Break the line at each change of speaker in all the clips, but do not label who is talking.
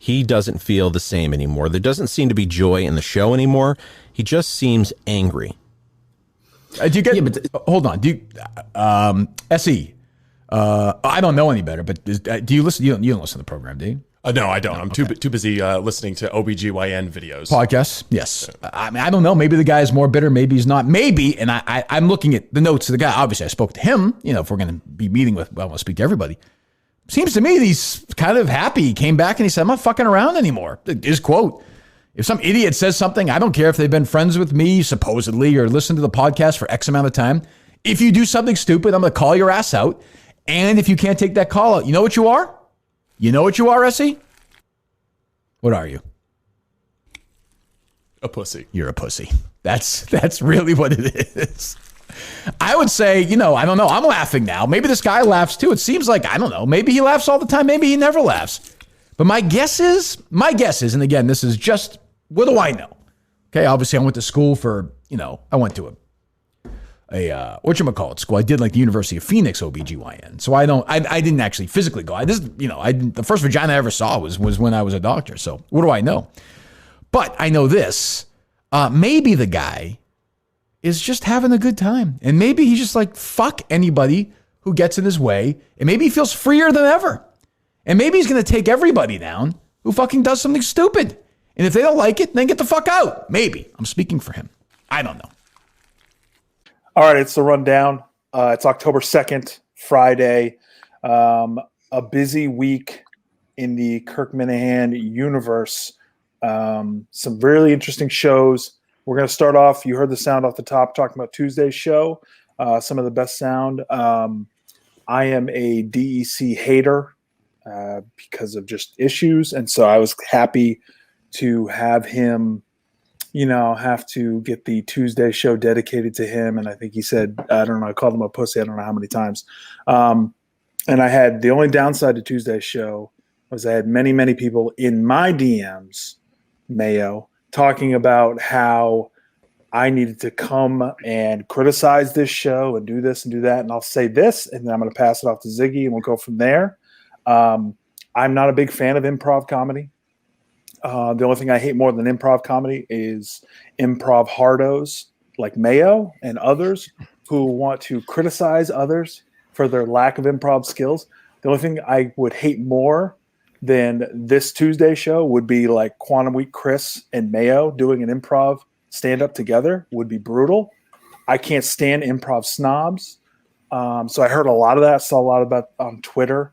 he doesn't feel the same anymore. There doesn't seem to be joy in the show anymore. He just seems angry.
Do you get? Yeah, but hold on. Do you, SE? I don't know any better, but do you listen? You don't listen to the program, do you?
No, I don't. I'm too busy listening to OBGYN videos.
Podcasts? Yes. I mean, I don't know. Maybe the guy is more bitter. Maybe he's not. Maybe. And I'm looking at the notes of the guy. Obviously, I spoke to him. You know, if we're going to be meeting with, well, I want to speak to everybody. Seems to me that he's kind of happy. He came back and he said, I'm not fucking around anymore. His quote. If some idiot says something, I don't care if they've been friends with me, supposedly, or listened to the podcast for X amount of time. If you do something stupid, I'm going to call your ass out. And if you can't take that call out, you know what you are? You know what you are, Essie? What are you?
A pussy.
You're a pussy. That's really what it is. I would say, you know, I don't know. I'm laughing now. Maybe this guy laughs too. It seems like, I don't know. Maybe he laughs all the time. Maybe he never laughs. But my guess is, and again, this is just, what do I know? Okay, obviously I went to school for, you know, I went to a whatchamacallit school. I did like the University of Phoenix OBGYN. So I didn't actually physically go. The first vagina I ever saw was when I was a doctor. So what do I know? But I know this, maybe the guy is just having a good time. And maybe he's just like, fuck anybody who gets in his way. And maybe he feels freer than ever. And maybe he's going to take everybody down who fucking does something stupid. And if they don't like it, then get the fuck out. Maybe. I'm speaking for him. I don't know.
All right, it's the rundown. It's October 2nd, Friday. A busy week in the Kirk Minihane universe. Some really interesting shows. We're going to start off, you heard the sound off the top, talking about Tuesday's show, some of the best sound. I am a DEC hater because of just issues, and so I was happy to have him have to get the Tuesday show dedicated to him. And I think he said, I don't know, I called him a pussy. I don't know how many times. And I had the only downside to Tuesday's show was I had many, many people in my DMs, Mayo, talking about how I needed to come and criticize this show and do this and do that. And I'll say this, and then I'm going to pass it off to Ziggy and we'll go from there. I'm not a big fan of improv comedy. The only thing I hate more than improv comedy is improv hardos like Mayo and others who want to criticize others for their lack of improv skills. The only thing I would hate more than this Tuesday show would be like Quantum Week Chris and Mayo doing an improv stand-up together would be brutal. I can't stand improv snobs. So I heard a lot of that, saw a lot about on Twitter.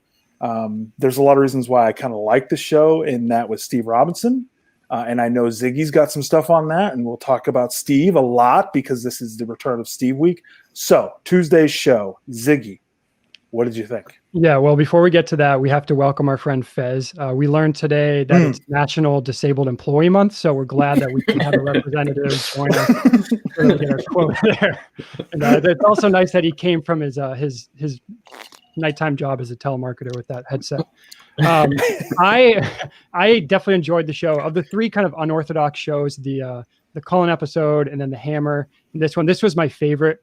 There's a lot of reasons why I kind of like the show, and that was Steve Robinson. And I know Ziggy's got some stuff on that, and we'll talk about Steve a lot because this is the return of Steve week. So Tuesday's show, Ziggy, what did you think?
Yeah, well, before we get to that, we have to welcome our friend Fezz. We learned today that it's National Disabled Employee Month, so we're glad that we can have a representative join us to get our quote there. And it's also nice that he came from his nighttime job as a telemarketer with that headset. I definitely enjoyed the show. Of the three kind of unorthodox shows, the Cullen episode and then the Hammer, and this was my favorite,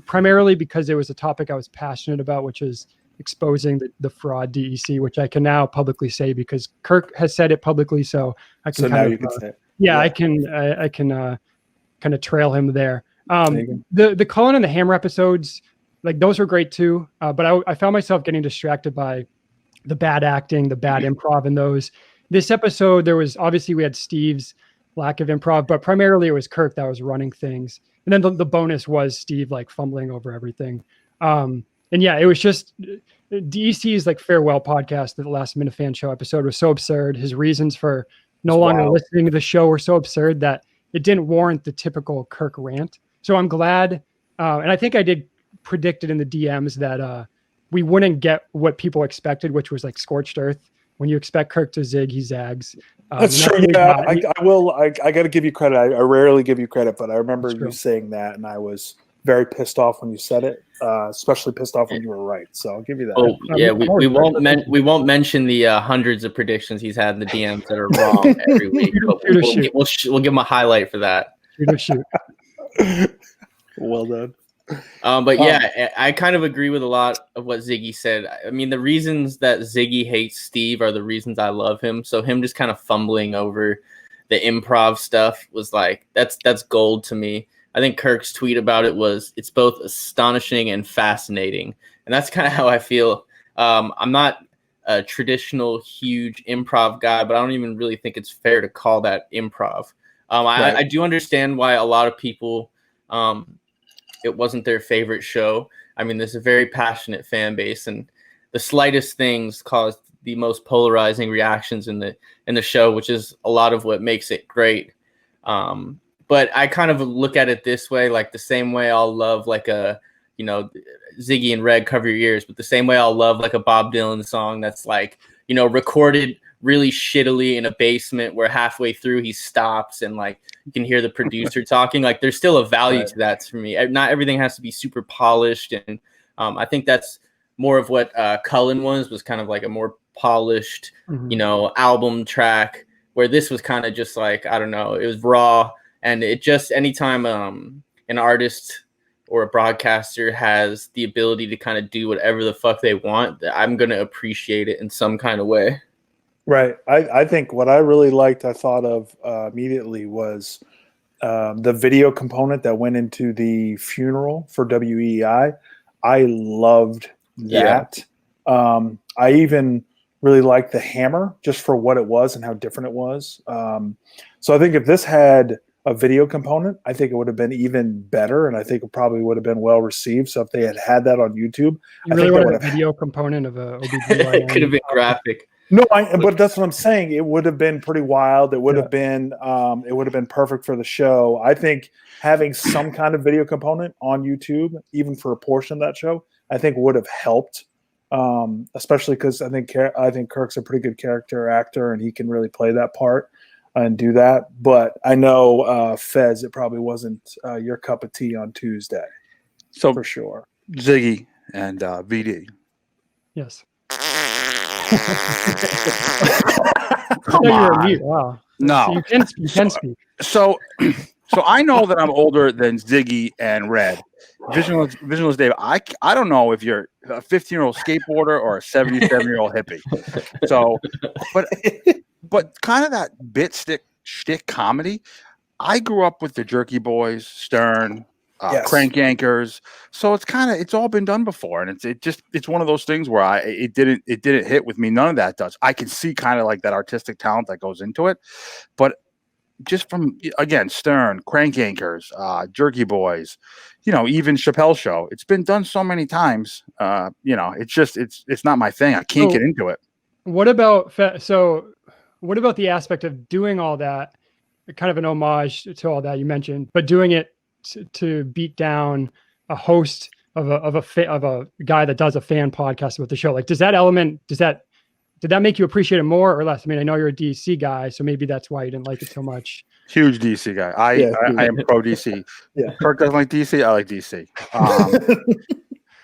primarily because it was a topic I was passionate about, which is exposing the fraud DEC, which I can now publicly say because Kirk has said it publicly, so I can. So now you can say it. Yeah, I can kind of trail him there. The Cullen and the Hammer episodes, like those were great too, but I found myself getting distracted by the bad acting, the bad improv in those. This episode, we had Steve's lack of improv, but primarily it was Kirk that was running things. And then the bonus was Steve like fumbling over everything. And yeah, it was just DEC's like farewell podcast. The last Minifan show episode was so absurd. His reasons for no longer listening to the show were so absurd that it didn't warrant the typical Kirk rant. So I'm glad. And I think I did predict it in the DMs that we wouldn't get what people expected, which was like scorched earth. When you expect Kirk to zig, he zags.
That's true. Yeah, I will. I got to give you credit. I rarely give you credit, but I remember you saying that, and I was very pissed off when you said it. Especially pissed off when you were right. So I'll give you that.
Oh yeah, we won't mention the hundreds of predictions he's had in the DMs that are wrong every week. We'll give him a highlight for that.
Shoot.
Well done.
But yeah, I kind of agree with a lot of what Ziggy said. I mean, the reasons that Ziggy hates Steve are the reasons I love him. So him just kind of fumbling over the improv stuff was like, that's gold to me. I think Kirk's tweet about it was, it's both astonishing and fascinating. And that's kind of how I feel. I'm not a traditional huge improv guy, but I don't even really think it's fair to call that improv.
Right.
I do understand why a lot of people, it wasn't their favorite show. I mean, there's a very passionate fan base, and the slightest things caused the most polarizing reactions in the show, which is a lot of what makes it great. But I kind of look at it this way, like the same way I'll love like a, you know, Ziggy and Red Cover Your Ears, but the same way I'll love like a Bob Dylan song that's like, you know, recorded really shittily in a basement where halfway through he stops and like you can hear the producer talking. Like there's still a value to that for me. Not everything has to be super polished, and I think that's more of what Cullen was kind of like a more polished, you know, album track, where this was kind of just like, I don't know, it was raw. And it just, anytime an artist or a broadcaster has the ability to kind of do whatever the fuck they want, I'm going to appreciate it in some kind of way.
Right. I think what I really liked, I thought of immediately was the video component that went into the funeral for WEI. I loved that. Yeah. I even really liked the hammer just for what it was and how different it was. So I think if this had a video component, I think it would have been even better, and I think it probably would have been well received. So if they had that on YouTube,
you really wanted a video component of a OBGYN.
It could have been graphic.
No, but that's what I'm saying. It would have been pretty wild. It would have been perfect for the show. I think having some kind of video component on YouTube, even for a portion of that show, I think would have helped. Especially because I think Kirk's a pretty good character actor, and he can really play that part and do that. But I know Fezz, it probably wasn't your cup of tea on Tuesday. So for sure,
Ziggy and VD.
Yes.
Come on.
Wow.
No,
you can speak.
So I know that I'm older than Ziggy and Red. Visionless Dave. I don't know if you're a 15-year-old skateboarder or a 77-year-old hippie. So, but kind of that shtick comedy. I grew up with the Jerky Boys, Stern, Crank Yankers. So it's all been done before, and it's one of those things where it didn't hit with me. None of that does. I can see kind of like that artistic talent that goes into it, but just from, again, Stern, Crank Yankers, Jerky Boys, you know, even Chappelle's Show. It's been done so many times. You know, it's not my thing. I can't get into it.
What about the aspect of doing all that, kind of an homage to all that you mentioned, but doing it to beat down a host of a guy that does a fan podcast with the show? Like, did that make you appreciate it more or less? I mean, I know you're a DC guy, so maybe that's why you didn't like it so much.
Huge DC guy. I am pro DC. Yeah. Kirk doesn't like DC. I like DC.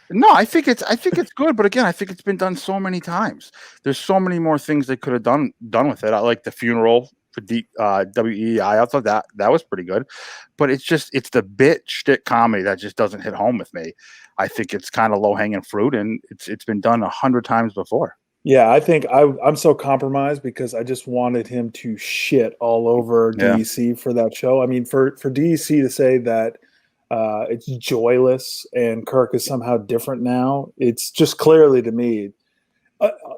No, I think it's good, but again, I think it's been done so many times. There's so many more things they could have done with it. I like the funeral for WEI. I thought that was pretty good, but it's the bit shtick comedy that just doesn't hit home with me. I think it's kind of low hanging fruit, and it's been done 100 times before.
Yeah, I think I'm so compromised because I just wanted him to shit all over DEC for that show. I mean, for DEC to say that it's joyless and Kirk is somehow different now, it's just clearly to me,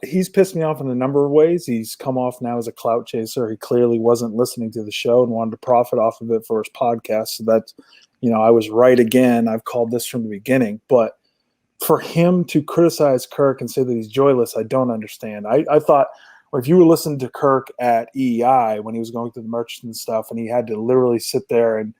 he's pissed me off in a number of ways. He's come off now as a clout chaser. He clearly wasn't listening to the show and wanted to profit off of it for his podcast. So that's, you know, I was right again. I've called this from the beginning, but for him to criticize Kirk and say that he's joyless, I don't understand. I thought, or if you were listening to Kirk at EEI when he was going through the merch and stuff, and he had to literally sit there and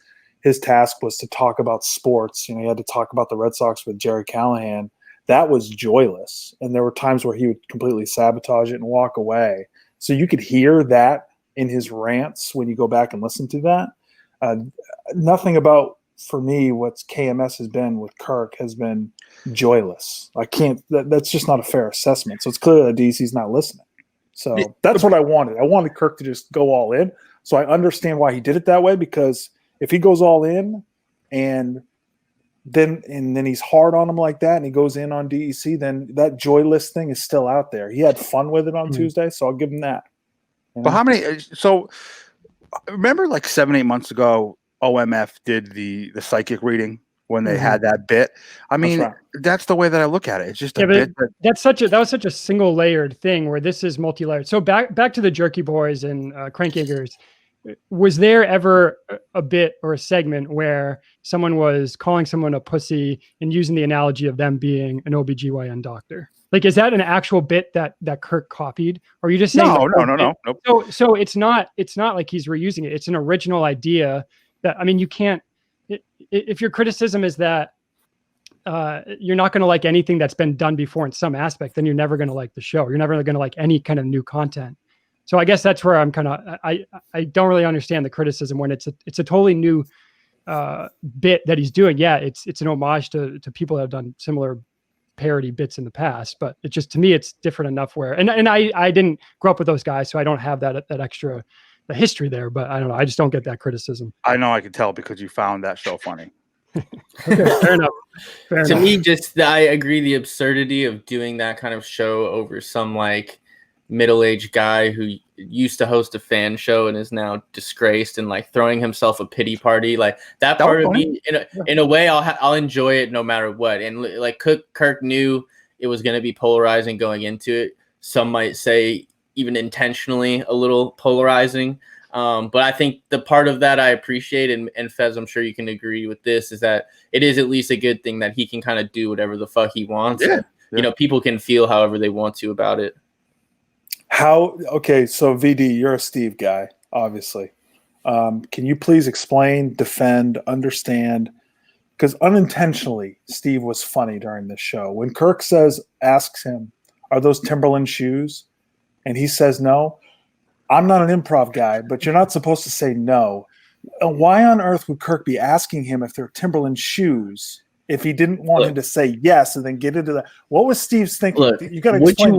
his task was to talk about sports. You know, he had to talk about the Red Sox with Jerry Callahan. That was joyless. And there were times where he would completely sabotage it and walk away. So you could hear that in his rants when you go back and listen to that. Nothing about, for me, what KMS has been with Kirk has been joyless. I can't, that's just not a fair assessment. So it's clear that DC's not listening. So that's what I wanted. I wanted Kirk to just go all in. So I understand why he did it that way, because if he goes all in and then he's hard on him like that, and he goes in on DEC, then that joyless thing is still out there. He had fun with it on Tuesday, so I'll give him that.
But how many? So remember, like 7-8 months ago, OMF did the psychic reading when they had that bit. I mean, that's the way that I look at it. It's just a bit.
That was such a single layered thing, where this is multi-layered. So back to the Jerky Boys and Crank Yankers. Was there ever a bit or a segment where someone was calling someone a pussy and using the analogy of them being an OBGYN doctor? Like, is that an actual bit that Kirk copied? Or are you just saying
no. Nope.
So it's not like he's reusing it. It's an original idea that, I mean, you can't, if your criticism is that you're not going to like anything that's been done before in some aspect, then you're never going to like the show. You're never going to like any kind of new content. So I guess that's where I'm kind of, I don't really understand the criticism when it's a totally new bit that he's doing. Yeah, it's an homage to people that have done similar parody bits in the past, but it just, to me, it's different enough where, and I didn't grow up with those guys, so I don't have that extra the history there, but I don't know. I just don't get that criticism.
I know I can tell because you found that show funny.
Okay, fair enough.
To me, just I agree the absurdity of doing that kind of show over some like middle-aged guy who used to host a fan show and is now disgraced and like throwing himself a pity party, like that part of me in a way I'll enjoy it no matter what. And like Kirk knew it was going to be polarizing going into it. Some might say even intentionally a little polarizing. But I think the part of that I appreciate, and Fezz, I'm sure you can agree with this, is that it is at least a good thing that he can kind of do whatever the fuck he wants.
Yeah.
And, you know, people can feel however they want to about it.
Okay, so VD, you're a Steve guy, obviously. Can you please explain, defend, understand? Because unintentionally, Steve was funny during this show. When Kirk asks him, are those Timberland shoes? And he says no. I'm not an improv guy, but you're not supposed to say no. Why on earth would Kirk be asking him if they're Timberland shoes if he didn't want him to say yes and then get into that? What was Steve's thinking?
Look,
you got to
would you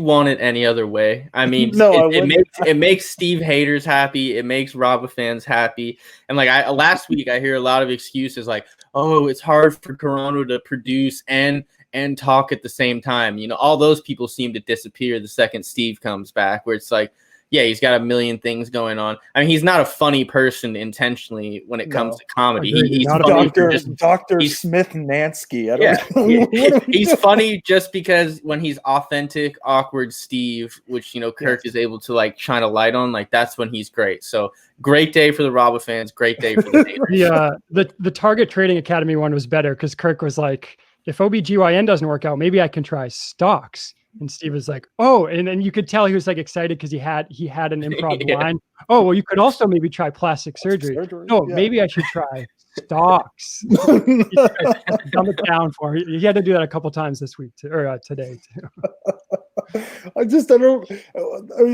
want it any other way? I mean,
no,
it makes Steve haters happy. It makes Robba fans happy. And like last week, I hear a lot of excuses like, oh, it's hard for Carano to produce and talk at the same time. You know, all those people seem to disappear the second Steve comes back, where it's like, yeah, he's got a million things going on. I mean, he's not a funny person intentionally when it comes to comedy. He's
Dr. Smith Nansky.
He's funny just because when he's authentic, awkward Steve, which, you know, Kirk is able to like shine a light on, like that's when he's great. So great day for the Robba fans. Great day for the haters.
The Target Trading Academy one was better because Kirk was like, if OBGYN doesn't work out, maybe I can try stocks. And Steve was like, oh, and then you could tell he was like excited because he had an improv line. Oh, well, you could also maybe try plastic surgery. No, maybe I should try stocks. Dumb it down for him. He had to do that a couple times this week or today too.
I don't.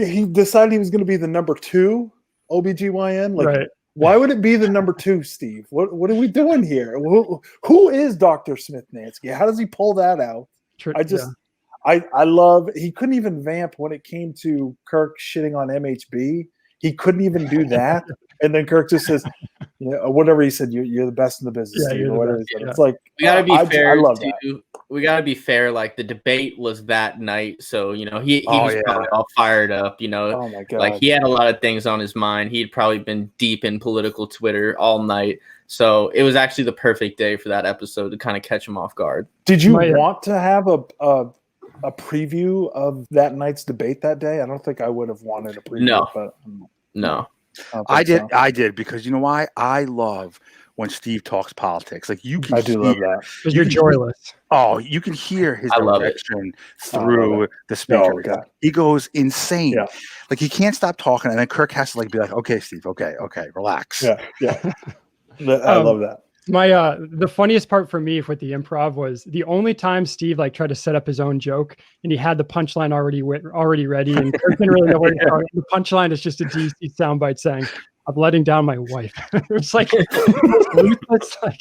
He decided he was going to be the number 2 OBGYN. Like, right. Why would it be the number 2, Steve? What are we doing here? Who is Dr. Smith Nansky? How does he pull that out? I love, he couldn't even vamp when it came to Kirk shitting on MHB. He couldn't even do that. And then Kirk just says, whatever he said, you're the best in the business. Steve, or whatever. It's like,
we gotta be fair.
I love that.
We gotta be fair. Like the debate was that night. So, you know, he was probably all fired up, you know,
oh my God.
Like he had a lot of things on his mind. He'd probably been deep in political Twitter all night. So it was actually the perfect day for that episode to kind of catch him off guard.
Did you want to have a preview of that night's debate that day? I don't think I would have wanted a preview.
No.
I did because you know why? I love when Steve talks politics. Like you can
I do love that.
Because you're joyless.
Oh, you can hear his direction through the speaker.
Oh,
he goes insane.
Yeah.
Like he can't stop talking, and then Kirk has to like be like, okay, Steve, okay, relax.
Yeah. I love that.
The funniest part for me with the improv was the only time Steve like tried to set up his own joke and he had the punchline already ready and Kirk didn't really know where to go. The punchline is just a DC soundbite saying, "I'm letting down my wife." It's like it's like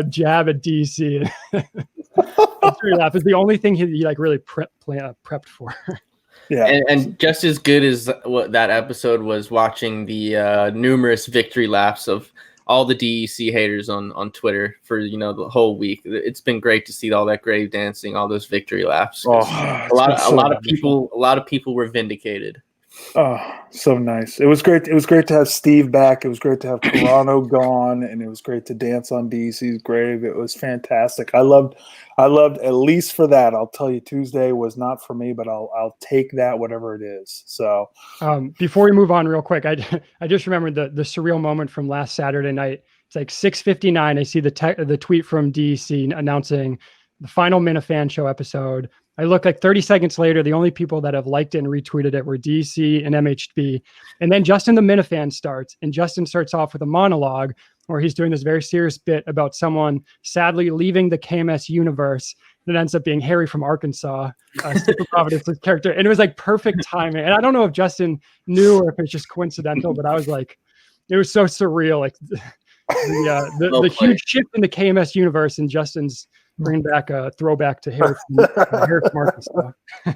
jab at DC. It's the only thing he like really prepped for.
Yeah,
and just as good as what that episode was, watching the numerous victory laps of all the DEC haters on Twitter for the whole week. It's been great to see all that grave dancing, all those victory laps.
Oh,
a lot of people were vindicated.
Oh, so nice. It was great. It was great to have Steve back. It was great to have Toronto gone, and it was great to dance on DC's grave. It was fantastic. I loved at least for that. I'll tell you, Tuesday was not for me, but I'll take that, whatever it is. So
before we move on real quick, I just remembered the surreal moment from last Saturday night. It's like 6:59. I see the tweet from DEC announcing the final Minifan show episode. I look like 30 seconds later, the only people that have liked it and retweeted it were DC and MHB. And then Justin the Minifan starts, and Justin starts off with a monologue where he's doing this very serious bit about someone sadly leaving the KMS universe. And it ends up being Harry from Arkansas, Super Providence's character. And it was like perfect timing. And I don't know if Justin knew or if it's just coincidental, but I was like, it was so surreal. Like the huge shift in the KMS universe, and Justin's bring back a throwback to Harry from Arkansas.
I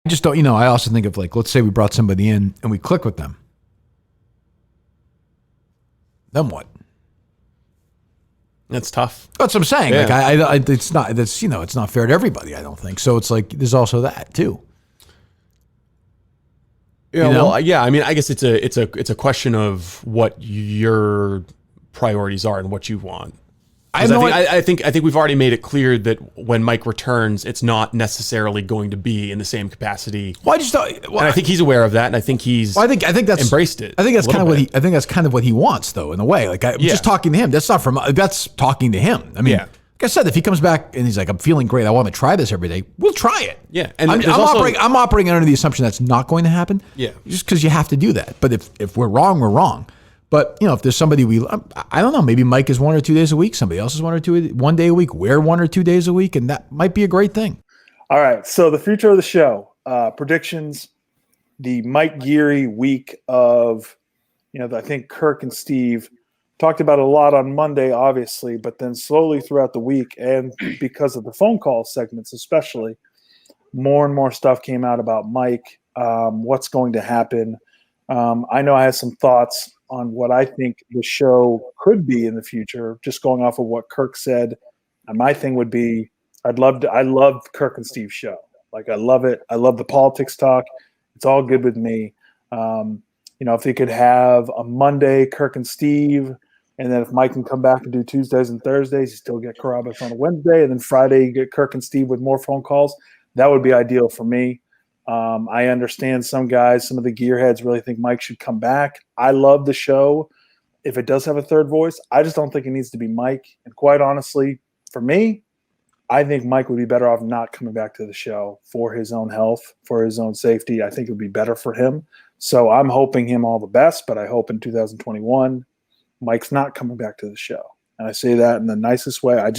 just don't, I also think of like, let's say we brought somebody in and we click with them. Then what?
That's tough.
That's what I'm saying.
Yeah.
Like it's not fair to everybody, I don't think. So it's like, there's also that too.
Yeah. Well, yeah. I mean, I guess it's a question of what your priorities are and what you want. I think we've already made it clear that when Mike returns, it's not necessarily going to be in the same capacity.
Well, I just thought,
and I think he's aware of that, and I think he's.
Well, I think that's
embraced it.
I think that's kind of what he wants, though, in a way. Like just talking to him. That's not from. That's talking to him. I mean, like I said, if he comes back and he's like, "I'm feeling great. I want to try this every day." We'll try it.
Yeah, and
I'm operating under the assumption that's not going to happen.
Yeah,
just because you have to do that. But if we're wrong, we're wrong. But, if there's somebody I don't know, maybe Mike is 1 or 2 days a week. Somebody else is 1 day a week. We're 1 or 2 days a week. And that might be a great thing.
All right. So the future of the show, predictions, the Mike Geary week of, I think Kirk and Steve talked about it a lot on Monday, obviously, but then slowly throughout the week, and because of the phone call segments especially, more and more stuff came out about Mike, what's going to happen. I know I have some thoughts on what I think the show could be in the future, just going off of what Kirk said. And my thing would be, I love Kirk and Steve's show. Like, I love it. I love the politics talk. It's all good with me. If they could have a Monday, Kirk and Steve, and then if Mike can come back and do Tuesdays and Thursdays, you still get Carabas on a Wednesday, and then Friday you get Kirk and Steve with more phone calls. That would be ideal for me. I understand some guys, some of the gearheads really think Mike should come back. I love the show. If it does have a third voice, I just don't think it needs to be Mike. And quite honestly, for me, I think Mike would be better off not coming back to the show for his own health, for his own safety. I think it would be better for him. So I'm hoping him all the best, but I hope in 2021, Mike's not coming back to the show. And I say that in the nicest way. I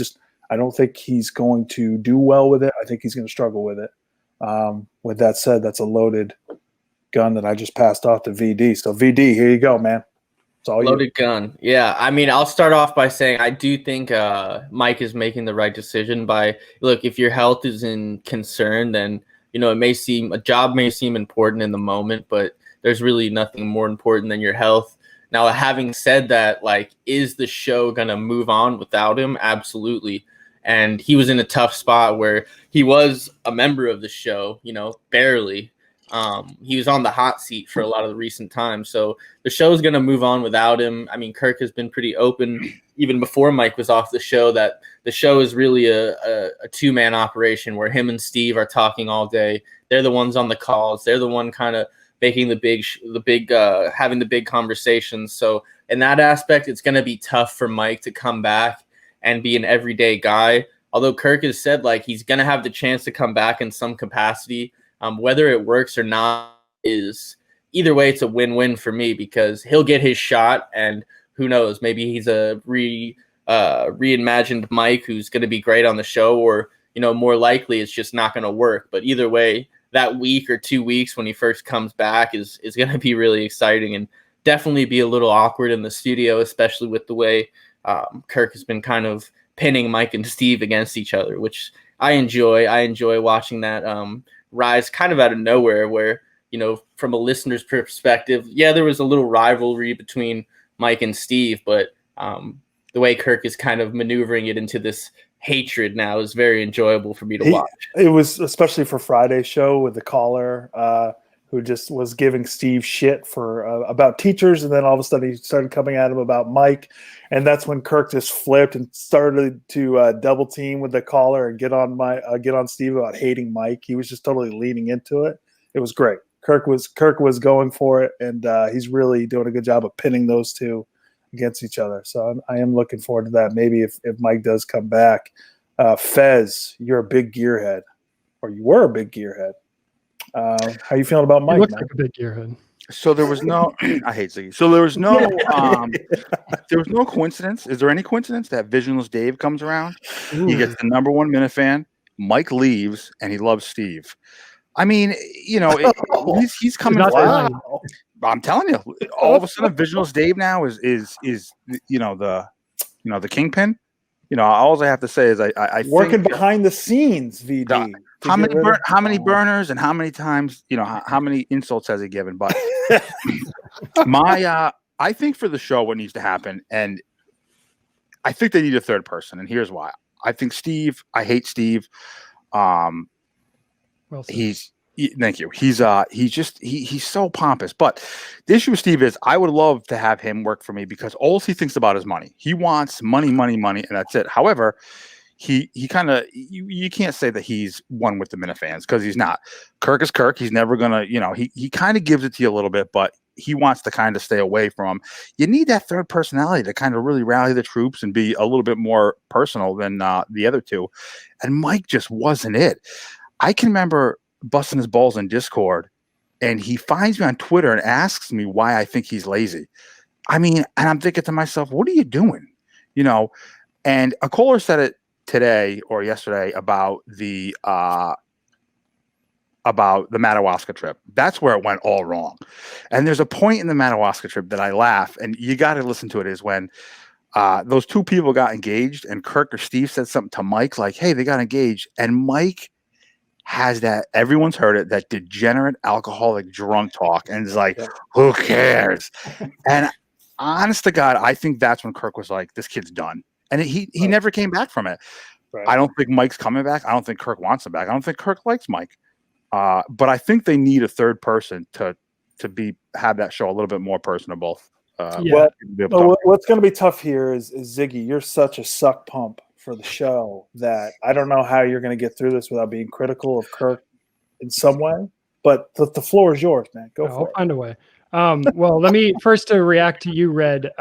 don't think he's going to do well with it. I think he's going to struggle with it. With that said, that's a loaded gun that I just passed off to VD. So VD, here you go, man. It's all
loaded gun. Yeah. I mean, I'll start off by saying I do think Mike is making the right decision if your health is in concern, then, a job may seem important in the moment, but there's really nothing more important than your health. Now, having said that, is the show going to move on without him? Absolutely. And he was in a tough spot where he was a member of the show, barely. He was on the hot seat for a lot of the recent times. So the show's going to move on without him. I mean, Kirk has been pretty open even before Mike was off the show that the show is really a two-man operation where him and Steve are talking all day. They're the ones on the calls. They're the one kind of making having the big conversations. So in that aspect, it's going to be tough for Mike to come back and be an everyday guy. Although Kirk has said he's going to have the chance to come back in some capacity. Whether it works or not is either way, it's a win-win for me because he'll get his shot and who knows, maybe he's a reimagined Mike who's going to be great on the show or, more likely it's just not going to work. But either way, that week or 2 weeks when he first comes back is going to be really exciting and definitely be a little awkward in the studio, especially with the way Kirk has been kind of pinning Mike and Steve against each other, which I enjoy. I enjoy watching that rise kind of out of nowhere where, from a listener's perspective, there was a little rivalry between Mike and Steve, but the way Kirk is kind of maneuvering it into this hatred now is very enjoyable for me to watch.
It was especially for Friday's show with the caller who just was giving Steve shit for about teachers, and then all of a sudden he started coming at him about Mike, and that's when Kirk just flipped and started to double team with the caller and get on Steve about hating Mike. He was just totally leaning into it. It was great. Kirk was going for it, and he's really doing a good job of pinning those two against each other. So I am looking forward to that. Maybe if Mike does come back. Fezz, you're a big gearhead, or you were a big gearhead. How you feeling about Mike?
He looks like a big gearhead.
So there was no I hate Ziggy. So there was no there was no coincidence. Is there any coincidence that Visionless Dave comes around?
Ooh.
He gets the number one Minifan. Mike leaves and he loves Steve. I mean, you know, he's coming.
Wow.
I'm telling you, all of a sudden, Visionless Dave now is the kingpin. You know, all I have to say is I
working
think,
behind the scenes, VD.
how many burners and how many times, you know, how many insults has he given? But I think for the show, what needs to happen, and I think they need a third person, and here's why. I think Steve. I hate Steve.
Well said.
Thank you. He's so pompous. But the issue with Steve is I would love to have him work for me because all he thinks about is money. He wants money, and that's it. However, he kind of you can't say that he's one with the Minifans because he's not. Kirk is Kirk. He's never gonna, you know, he kind of gives it to you a little bit, but he wants to kind of stay away from him. You need that third personality to kind of really rally the troops and be a little bit more personal than the other two. And Mike just wasn't it. I can remember busting his balls in Discord, and he finds me on Twitter and asks me why I think he's lazy. I mean, and I'm thinking to myself, what are you doing? You know, and a caller said it today or yesterday about the Madawaska trip. That's where it went all wrong. And there's a point in the Madawaska trip that I laugh, and you got to listen to it, is when those two people got engaged and Kirk or Steve said something to Mike like, hey, they got engaged. And Mike has that, everyone's heard it, that degenerate alcoholic drunk talk, and it's like, who cares? And honest to God, I think that's when Kirk was like, this kid's done. And he never came back from it.
Right.
I don't think Mike's coming back. I don't think Kirk wants him back. I don't think Kirk likes Mike. But I think they need a third person to have that show a little bit more personable.
Well, what's going to be tough here is Ziggy, you're such a suck pump for the show that I don't know how you're going to get through this without being critical of Kirk in some way. But the floor is yours, man. Go for it.
I'll find a way. Well, let me first to react to you, Red.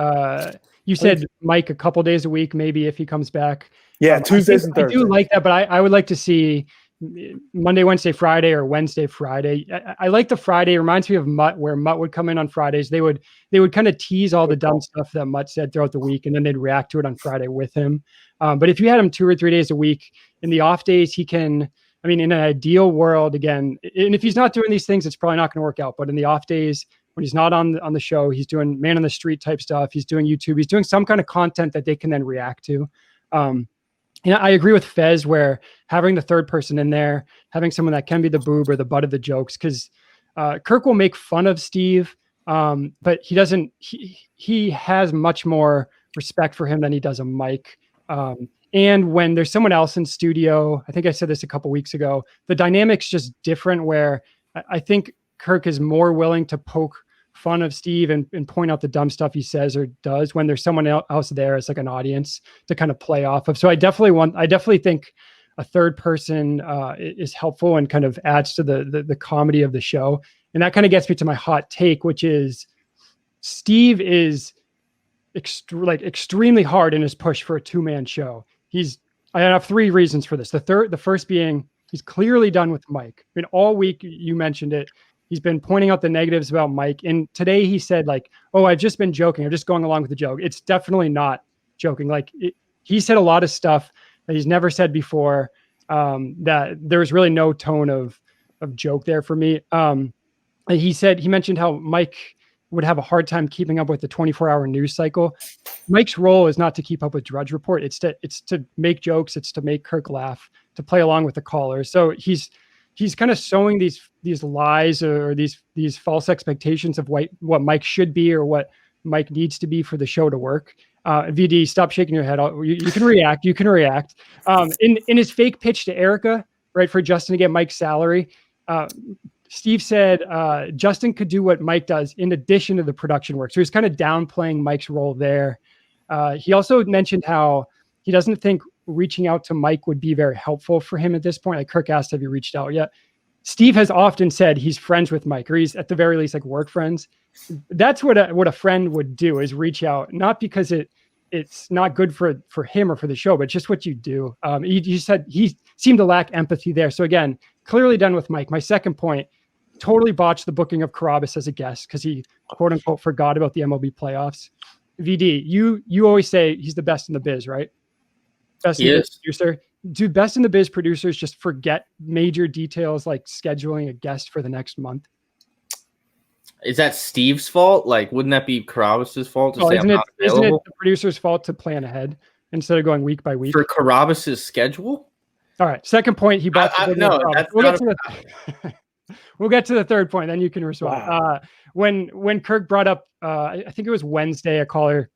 You said Mike a couple days a week, maybe if he comes back.
Yeah, Tuesdays and Thursdays.
I do like that, but I would like to see Monday, Wednesday, Friday, or Wednesday, Friday. I like the Friday. It reminds me of Mutt, where Mutt would come in on Fridays. They would kind of tease all the dumb stuff that Mutt said throughout the week, and then they'd react to it on Friday with him. But if you had him 2 or 3 days a week, in the off days, he can, I mean, in an ideal world, again, and if he's not doing these things, it's probably not going to work out. But in the off days, when he's not on the show, he's doing man on the street type stuff. He's doing YouTube. He's doing some kind of content that they can then react to. And I agree with Fezz, where having the third person in there, having someone that can be the boob or the butt of the jokes, because Kirk will make fun of Steve, but he doesn't. He has much more respect for him than he does a Mike. And when there's someone else in studio, I think I said this a couple weeks ago, the dynamic's just different, where I think Kirk is more willing to poke fun of Steve and point out the dumb stuff he says or does when there's someone else there as like an audience to kind of play off of. So I definitely think a third person is helpful and kind of adds to the comedy of the show. And that kind of gets me to my hot take, which is Steve is extremely hard in his push for a 2-man show. I have 3 reasons for this. The first being he's clearly done with Mike. I mean, all week you mentioned it. He's been pointing out the negatives about Mike. And today he said like, oh, I've just been joking. I'm just going along with the joke. It's definitely not joking. He said a lot of stuff that he's never said before, that there was really no tone of joke there for me. He mentioned how Mike would have a hard time keeping up with the 24-hour news cycle. Mike's role is not to keep up with Drudge Report. It's to make jokes. It's to make Kirk laugh, to play along with the callers. So he's kind of sowing these lies or these false expectations of what Mike should be or what Mike needs to be for the show to work. VD, stop shaking your head. You can react. You can react. In his fake pitch to Erica, right, for Justin to get Mike's salary, Steve said Justin could do what Mike does in addition to the production work. So he's kind of downplaying Mike's role there. He also mentioned how he doesn't think reaching out to Mike would be very helpful for him at this point. Like Kirk asked, have you reached out yet? Steve has often said he's friends with Mike, or he's at the very least like work friends. That's what a friend would do, is reach out, not because it's not good for him or for the show, but just what you do. You said he seemed to lack empathy there. So again, clearly done with Mike. My second point, totally botched the booking of Carabas as a guest because he quote unquote forgot about the MLB playoffs. VD, you always say he's the best in the biz, right? Best in the biz producer. Do best in the biz producers just forget major details like scheduling a guest for the next month?
Is that Steve's fault? Like, wouldn't that be Carabas's fault to say I'm not available?
Isn't it the producer's fault to plan ahead instead of going week by week?
For Carabas's schedule?
All right. Second point, he bought. We'll get to the third point, then you can respond. Wow. When Kirk brought up, I think it was Wednesday, a caller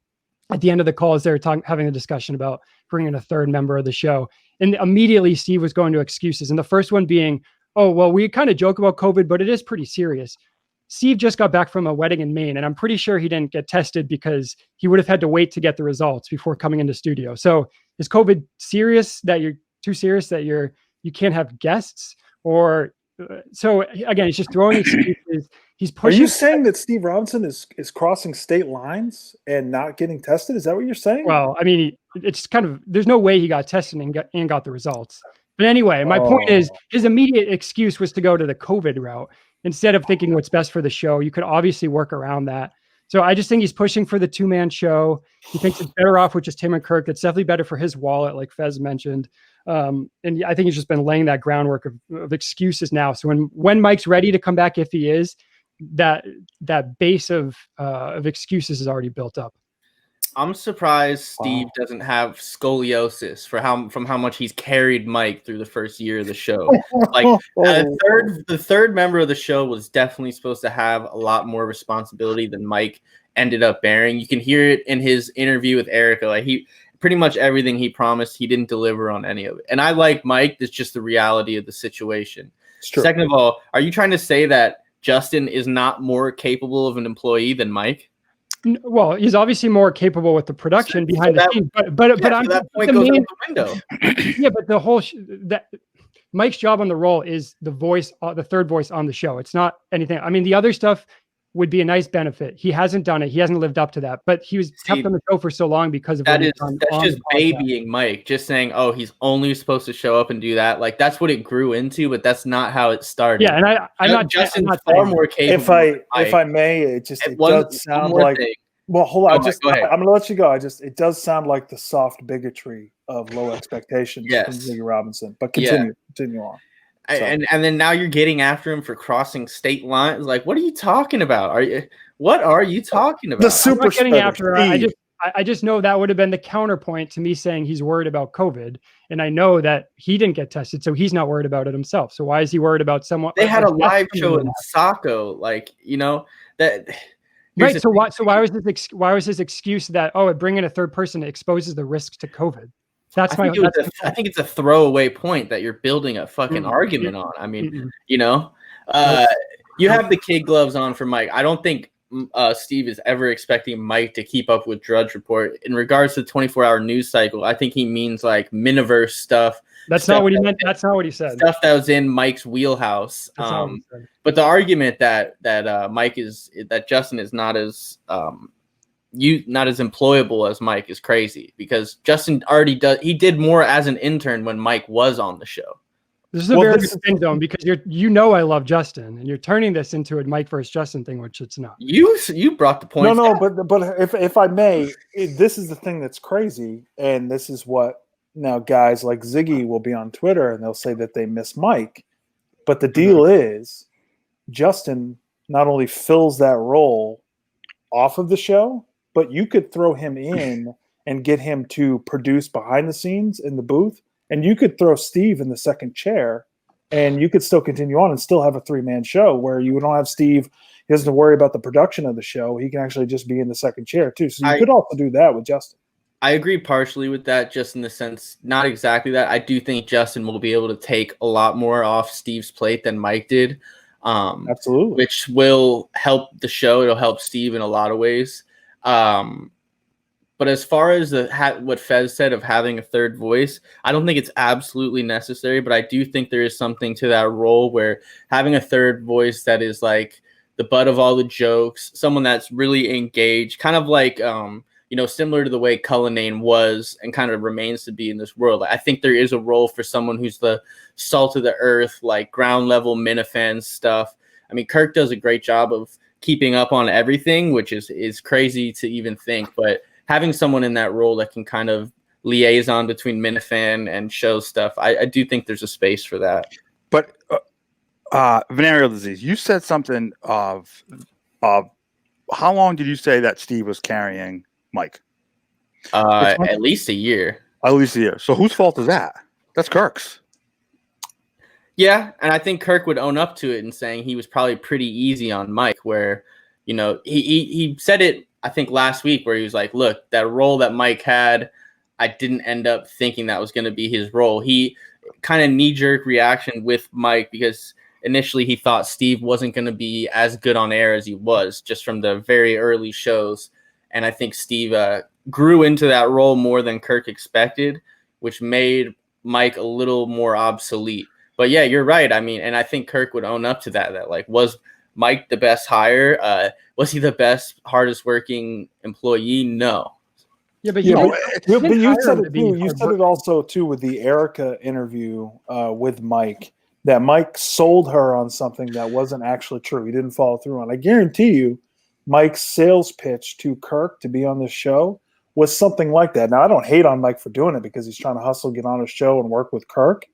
at the end of the call as they were having a discussion about bringing a third member of the show. And immediately Steve was going to excuses. And the first one being, oh, well, we kind of joke about COVID, but it is pretty serious. Steve just got back from a wedding in Maine, and I'm pretty sure he didn't get tested because he would have had to wait to get the results before coming into studio. So is COVID serious, that you're too serious that you can't have guests? Or so again, he's just throwing excuses. He's pushing.
Are you saying that Steve Robinson is crossing state lines and not getting tested? Is that what you're saying?
Well, I mean, it's kind of, there's no way he got tested and got the results. But anyway, my point is his immediate excuse was to go to the COVID route instead of thinking what's best for the show. You could obviously work around that. So I just think he's pushing for the 2-man show. He thinks it's better off with just him and Kirk. That's definitely better for his wallet, like Fezz mentioned. And I think he's just been laying that groundwork of excuses now. So when Mike's ready to come back, if he is, that base of excuses is already built up.
I'm surprised Steve doesn't have scoliosis from how much he's carried Mike through the first year of the show. Like the third member of the show was definitely supposed to have a lot more responsibility than Mike ended up bearing. You can hear it in his interview with Erica. Like, he pretty much everything he promised, he didn't deliver on any of it. And I like Mike. That's just the reality of the situation. Second of all, are you trying to say that Justin is not more capable of an employee than Mike?
Well, he's obviously more capable with the production behind the scenes, but I'm
that point goes out the window.
Yeah, but the whole that Mike's job on the role is the voice, the third voice on the show. It's not anything. I mean, the other stuff would be a nice benefit. He hasn't done it. He hasn't lived up to that. But he was kept on the show for so long because of
that's just babying Mike. Just saying, oh, he's only supposed to show up and do that. Like, that's what it grew into, but that's not how it started.
Yeah, and I'm not
far more capable.
If I may, it does sound like. Well, hold on. I'm going to let you go. It does sound like the soft bigotry of low expectations from Ziggy Robinson. But continue on. So.
And then now you're getting after him for crossing state lines. Like, what are you talking about? What are you talking about?
The super I'm not getting after
her. I just know that would have been the counterpoint to me saying he's worried about COVID. And I know that he didn't get tested, so he's not worried about it himself. So why is he worried about someone?
They had a live show in Saco, like, that.
Right. So why was his excuse that, bringing a third person exposes the risks to COVID? I
think it's a throwaway point that you're building a fucking argument on. I mean, you have the kid gloves on for Mike. I don't think Steve is ever expecting Mike to keep up with Drudge Report. In regards to the 24-hour news cycle, I think he means like Miniverse stuff.
That's not what he meant. That's not what he said.
Stuff that was in Mike's wheelhouse. But the argument that Justin is not as employable as Mike is crazy, because Justin he did more as an intern when Mike was on the show.
This is a very good spin zone, because I love Justin, and you're turning this into a Mike versus Justin thing, which it's not.
You brought the point.
No, but if I may, this is the thing that's crazy, and this is what now guys like Ziggy will be on Twitter and they'll say that they miss Mike, but the deal is Justin not only fills that role off of the show, but you could throw him in and get him to produce behind the scenes in the booth, and you could throw Steve in the second chair and you could still continue on and still have a 3-man show where you don't have Steve. He doesn't have to worry about the production of the show. He can actually just be in the second chair too. So you could also do that with Justin.
I agree partially with that, just in the sense, not exactly that. I do think Justin will be able to take a lot more off Steve's plate than Mike did.
Absolutely.
Which will help the show. It'll help Steve in a lot of ways. But as far as what Fezz said of having a third voice, I don't think it's absolutely necessary, but I do think there is something to that role where having a third voice that is like the butt of all the jokes, someone that's really engaged, kind of like, similar to the way Cullinane was and kind of remains to be in this world. I think there is a role for someone who's the salt of the earth, like ground level Minihane stuff. I mean, Kirk does a great job of keeping up on everything, which is crazy to even think, but having someone in that role that can kind of liaison between Minihane and show stuff, I do think there's a space for that.
But venereal disease, you said something of how long did you say that Steve was carrying Mike?
At least a year.
At least a year. So whose fault is that? That's Kirk's.
Yeah, and I think Kirk would own up to it and saying he was probably pretty easy on Mike, where, he said it, I think, last week, where he was like, look, that role that Mike had, I didn't end up thinking that was going to be his role. He kind of knee-jerk reaction with Mike because initially he thought Steve wasn't going to be as good on air as he was just from the very early shows. And I think Steve grew into that role more than Kirk expected, which made Mike a little more obsolete. But yeah, you're right. I mean, and I think Kirk would own up to that like, was Mike the best hire? Was he the best, hardest working employee? No.
Yeah, but
you said it too. You said it also too with the Erica interview with Mike, that Mike sold her on something that wasn't actually true. He didn't follow through on. I guarantee you, Mike's sales pitch to Kirk to be on this show was something like that. Now, I don't hate on Mike for doing it because he's trying to hustle, get on a show, and work with Kirk.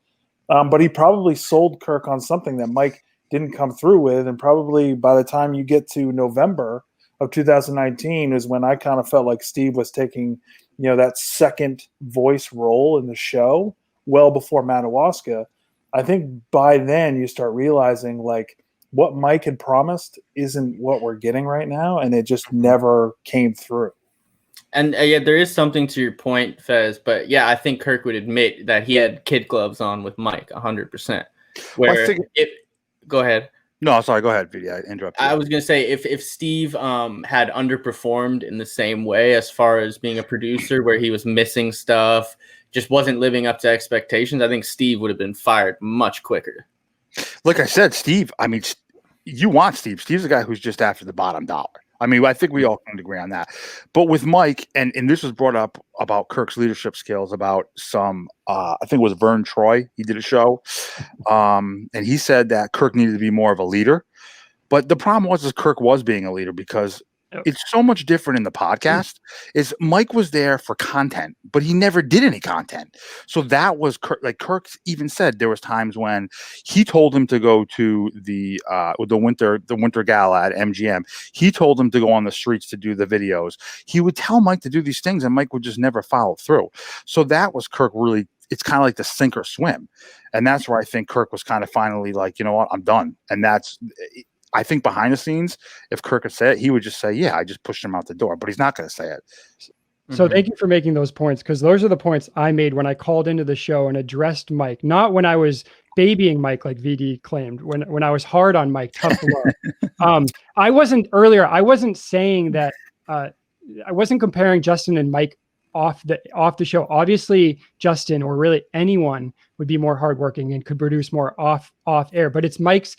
But he probably sold Kirk on something that Mike didn't come through with. And probably by the time you get to November of 2019 is when I kind of felt like Steve was taking, that second voice role in the show well before Madawaska. I think by then you start realizing like what Mike had promised isn't what we're getting right now. And it just never came through.
And yeah, there is something to your point, Fezz, but yeah, I think Kirk would admit that he had kid gloves on with Mike 100%. Go ahead.
No, sorry, go ahead, Vidi. I interrupted you.
I was going to say if Steve had underperformed in the same way as far as being a producer where he was missing stuff, just wasn't living up to expectations, I think Steve would have been fired much quicker.
Like I said, Steve, I mean, you want Steve. Steve's the guy who's just after the bottom dollar. I mean, I think we all can agree on that. But with Mike, and this was brought up about Kirk's leadership skills, about some, I think it was Vern Troy. He did a show. And he said that Kirk needed to be more of a leader. But the problem was Kirk was being a leader because it's so much different in the podcast. Is Mike was there for content, but he never did any content. So that was Kirk. Like Kirk even said, there was times when he told him to go to the winter gala at MGM. He told him to go on the streets to do the videos. He would tell Mike to do these things, and Mike would just never follow through. So that was Kirk really. It's kind of like the sink or swim, and that's where I think Kirk was kind of finally like, you know what, I'm done, and that's. I think behind the scenes, if Kirk could say it, he would just say, yeah, I just pushed him out the door, but he's not going to say it.
So thank you for making those points, because those are the points I made when I called into the show and addressed Mike, not when I was babying Mike, like VD claimed, when I was hard on Mike, tough love. I wasn't saying that, I wasn't comparing Justin and Mike off the show. Obviously, Justin or really anyone would be more hardworking and could produce more off air, but it's Mike's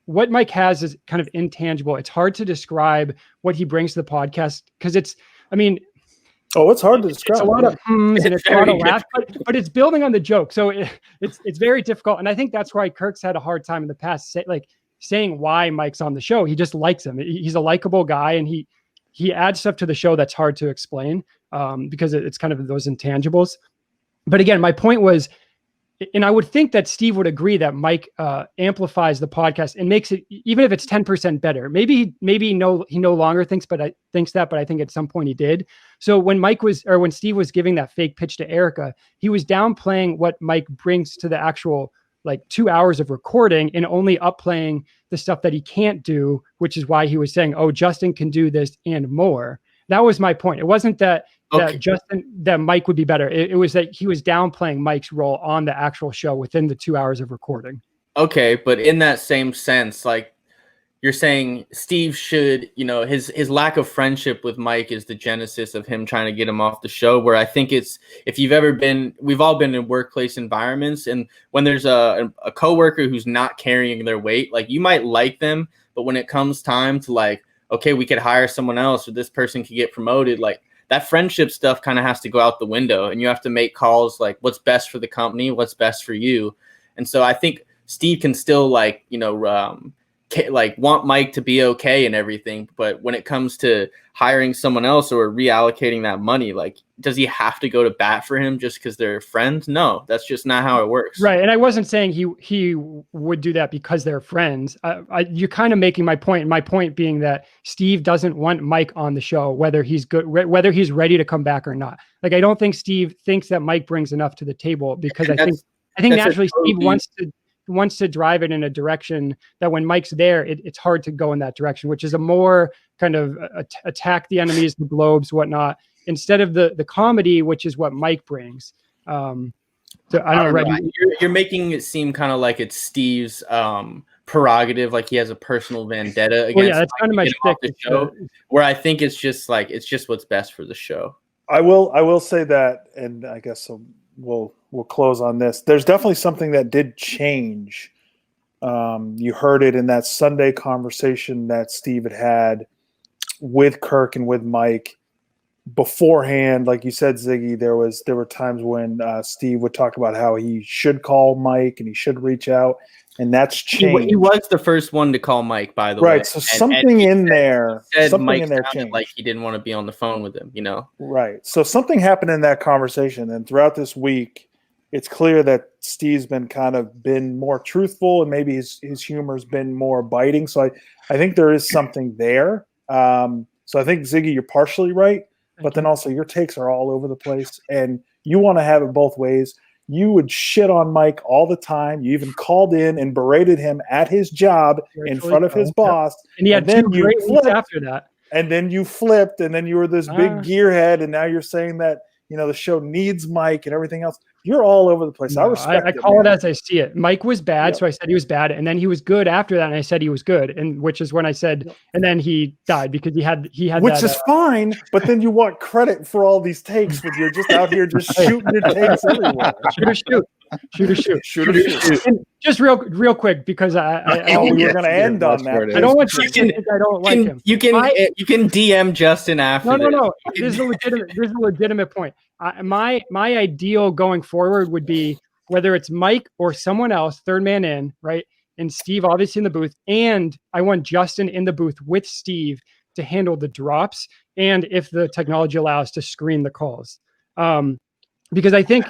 what Mike has is kind of intangible. It's hard to describe what he brings to the podcast because it's hard to describe. It's a lot of and it's a lot of laughs, but it's building on the joke. So it's very difficult. And I think that's why Kirk's had a hard time in the past saying why Mike's on the show. He just likes him. He's a likable guy, and he adds stuff to the show that's hard to explain because it's kind of those intangibles. But again, my point was, and I would think that Steve would agree that Mike amplifies the podcast and makes it, even if it's 10% better. Maybe he no longer thinks that, but I think at some point he did. So when when Steve was giving that fake pitch to Erica, he was downplaying what Mike brings to the actual like 2 hours of recording and only upplaying the stuff that he can't do, which is why he was saying, "Oh, Justin can do this and more." That was my point. It wasn't that that Mike would be better. It was that he was downplaying Mike's role on the actual show within the 2 hours of recording.
Okay, but in that same sense, like you're saying Steve should, his lack of friendship with Mike is the genesis of him trying to get him off the show, where I think we've all been in workplace environments, and when there's a coworker who's not carrying their weight, like you might like them, but when it comes time to like, okay, we could hire someone else or this person could get promoted, like that friendship stuff kind of has to go out the window, and you have to make calls like what's best for the company, what's best for you. And so I think Steve can still want Mike to be okay and everything, but when it comes to hiring someone else or reallocating that money, like does he have to go to bat for him just because they're friends? No, that's just not how it works.
Right. And I wasn't saying he would do that because they're friends. You're kind of making my point. My point being that Steve doesn't want Mike on the show, whether he's good, whether he's ready to come back or not. Like, I don't think Steve thinks that Mike brings enough to the table, because I think naturally Steve wants to drive it in a direction that when Mike's there, it's hard to go in that direction, which is a more kind of attack the enemies, the globes, whatnot, instead of the comedy, which is what Mike brings. So I don't know.
You're making it seem kind of like it's Steve's prerogative, like he has a personal vendetta against. Well, yeah,
that's kind of my shtick.
The show, where I think it's just what's best for the show.
I will say that, and I guess we'll close on this. There's definitely something that did change. You heard it in that Sunday conversation that Steve had with Kirk and with Mike beforehand. Like you said, Ziggy, there were times when Steve would talk about how he should call Mike and he should reach out, and that's changed.
He was the first one to call Mike, by the way.
Right. So something in there
changed. Like he didn't want to be on the phone with him,
Right. So something happened in that conversation, and throughout this week, it's clear that Steve's been more truthful, and maybe his humor's been more biting. So I think there is something there. So I think, Ziggy, you're partially right, but then also your takes are all over the place, and you want to have it both ways. You would shit on Mike all the time. You even called in and berated him at his job in front of his boss.
And he had two great weeks after that.
And then you flipped, and then you were this big gearhead, and now you're saying that the show needs Mike and everything else. You're all over the place. I respect it.
I call it as I see it. Mike was bad, so I said he was bad, and then he was good after that, and I said he was good, and which is when I said, and then he died because he had
which is fine, but then you want credit for all these takes when you're just out here just shooting your takes everywhere. Shoot.
And just real quick, because
we're going to end on that.
I don't want you to think I don't like him.
You can DM Justin after.
No. This is a legitimate point. My ideal going forward would be whether it's Mike or someone else, third man in, right? And Steve obviously in the booth. And I want Justin in the booth with Steve to handle the drops, and if the technology allows, to screen the calls. Because I think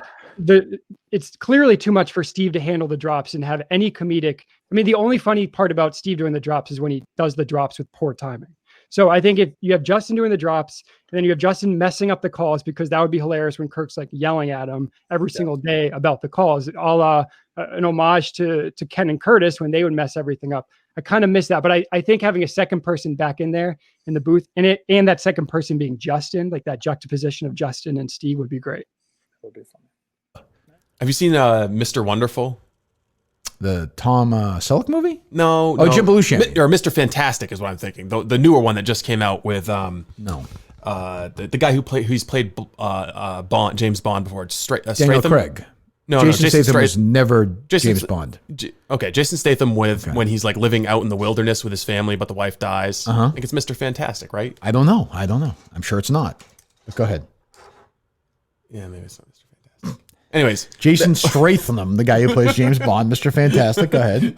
it's clearly too much for Steve to handle the drops and have any comedic. I mean, the only funny part about Steve doing the drops is when he does the drops with poor timing. So I think if you have Justin doing the drops, and then you have Justin messing up the calls, because that would be hilarious when Kirk's like yelling at him every single day about the calls, a la an homage to Ken and Curtis when they would mess everything up. I kind of miss that, but I think having a second person back in there in the booth, and that second person being Justin, like that juxtaposition of Justin and Steve, would be great.
That would be fun.
Have you seen Mr. Wonderful?
The Tom Selleck movie?
No.
Jim Belushi.
Or Mr. Fantastic is what I'm thinking. The newer one that just came out with
the
guy who's played James Bond before.
Daniel Craig. Jason Statham was never James Bond.
Jason Statham when he's like living out in the wilderness with his family, but the wife dies. I think it's Mr. Fantastic, right?
I don't know. I'm sure it's not. But go ahead.
Yeah, maybe it's not Mr. Fantastic. Anyways,
Jason Statham, the guy who plays James Bond, Mr. Fantastic. Go ahead.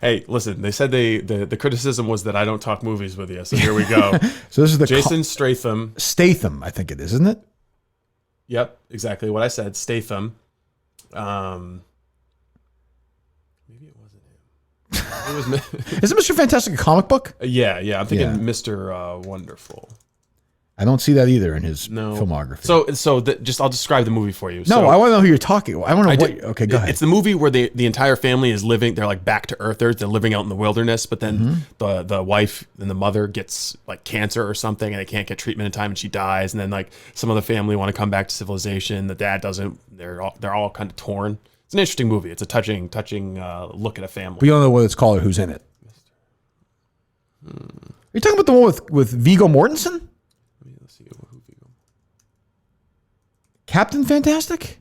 Hey, listen, they said the criticism was that I don't talk movies with you, so here we go.
So this is the
Jason Statham.
Statham, I think it is, isn't it?
Yep, exactly what I said. Statham. Maybe it wasn't him. It was.
Is it Mr. Fantastic a comic book?
Yeah. I'm thinking Mr. Wonderful.
I don't see that either in his
No.
filmography.
I'll describe the movie for you.
No, I want to know who you're talking. I want to know what. Okay, go ahead.
It's the movie where the entire family is living. They're like back to earthers. They're living out in the wilderness, but then the wife and the mother gets like cancer or something, and they can't get treatment in time, and she dies. And then like some of the family want to come back to civilization. The dad doesn't. They're all kind of torn. It's an interesting movie. It's a touching look at a family.
We don't know what it's called or who's in it. Are you talking about the one with Viggo Mortensen?
Let's see who Viggo.
Captain Fantastic?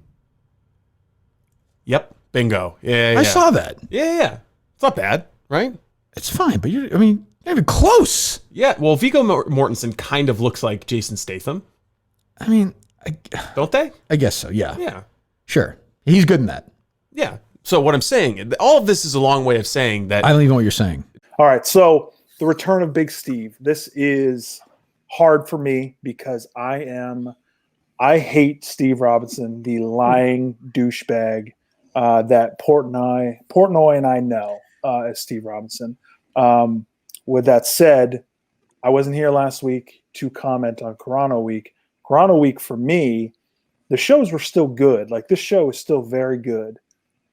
Yep, bingo. Yeah,
I saw that.
Yeah. It's not bad, right?
It's fine, but you're not even close.
Yeah. Well, Viggo Mortensen kind of looks like Jason Statham.
I mean,
Don't they?
I guess so. Yeah.
Yeah.
Sure. He's good in that.
Yeah. So what I'm saying, all of this is a long way of saying that.
I don't even know what you're saying.
All right, so the return of Big Steve. This is hard for me because I hate Steve Robinson, the lying douchebag that Portnoy and I know as Steve Robinson. With that said, I wasn't here last week to comment on Corona Week. Corona Week for me, the shows were still good. Like this show is still very good.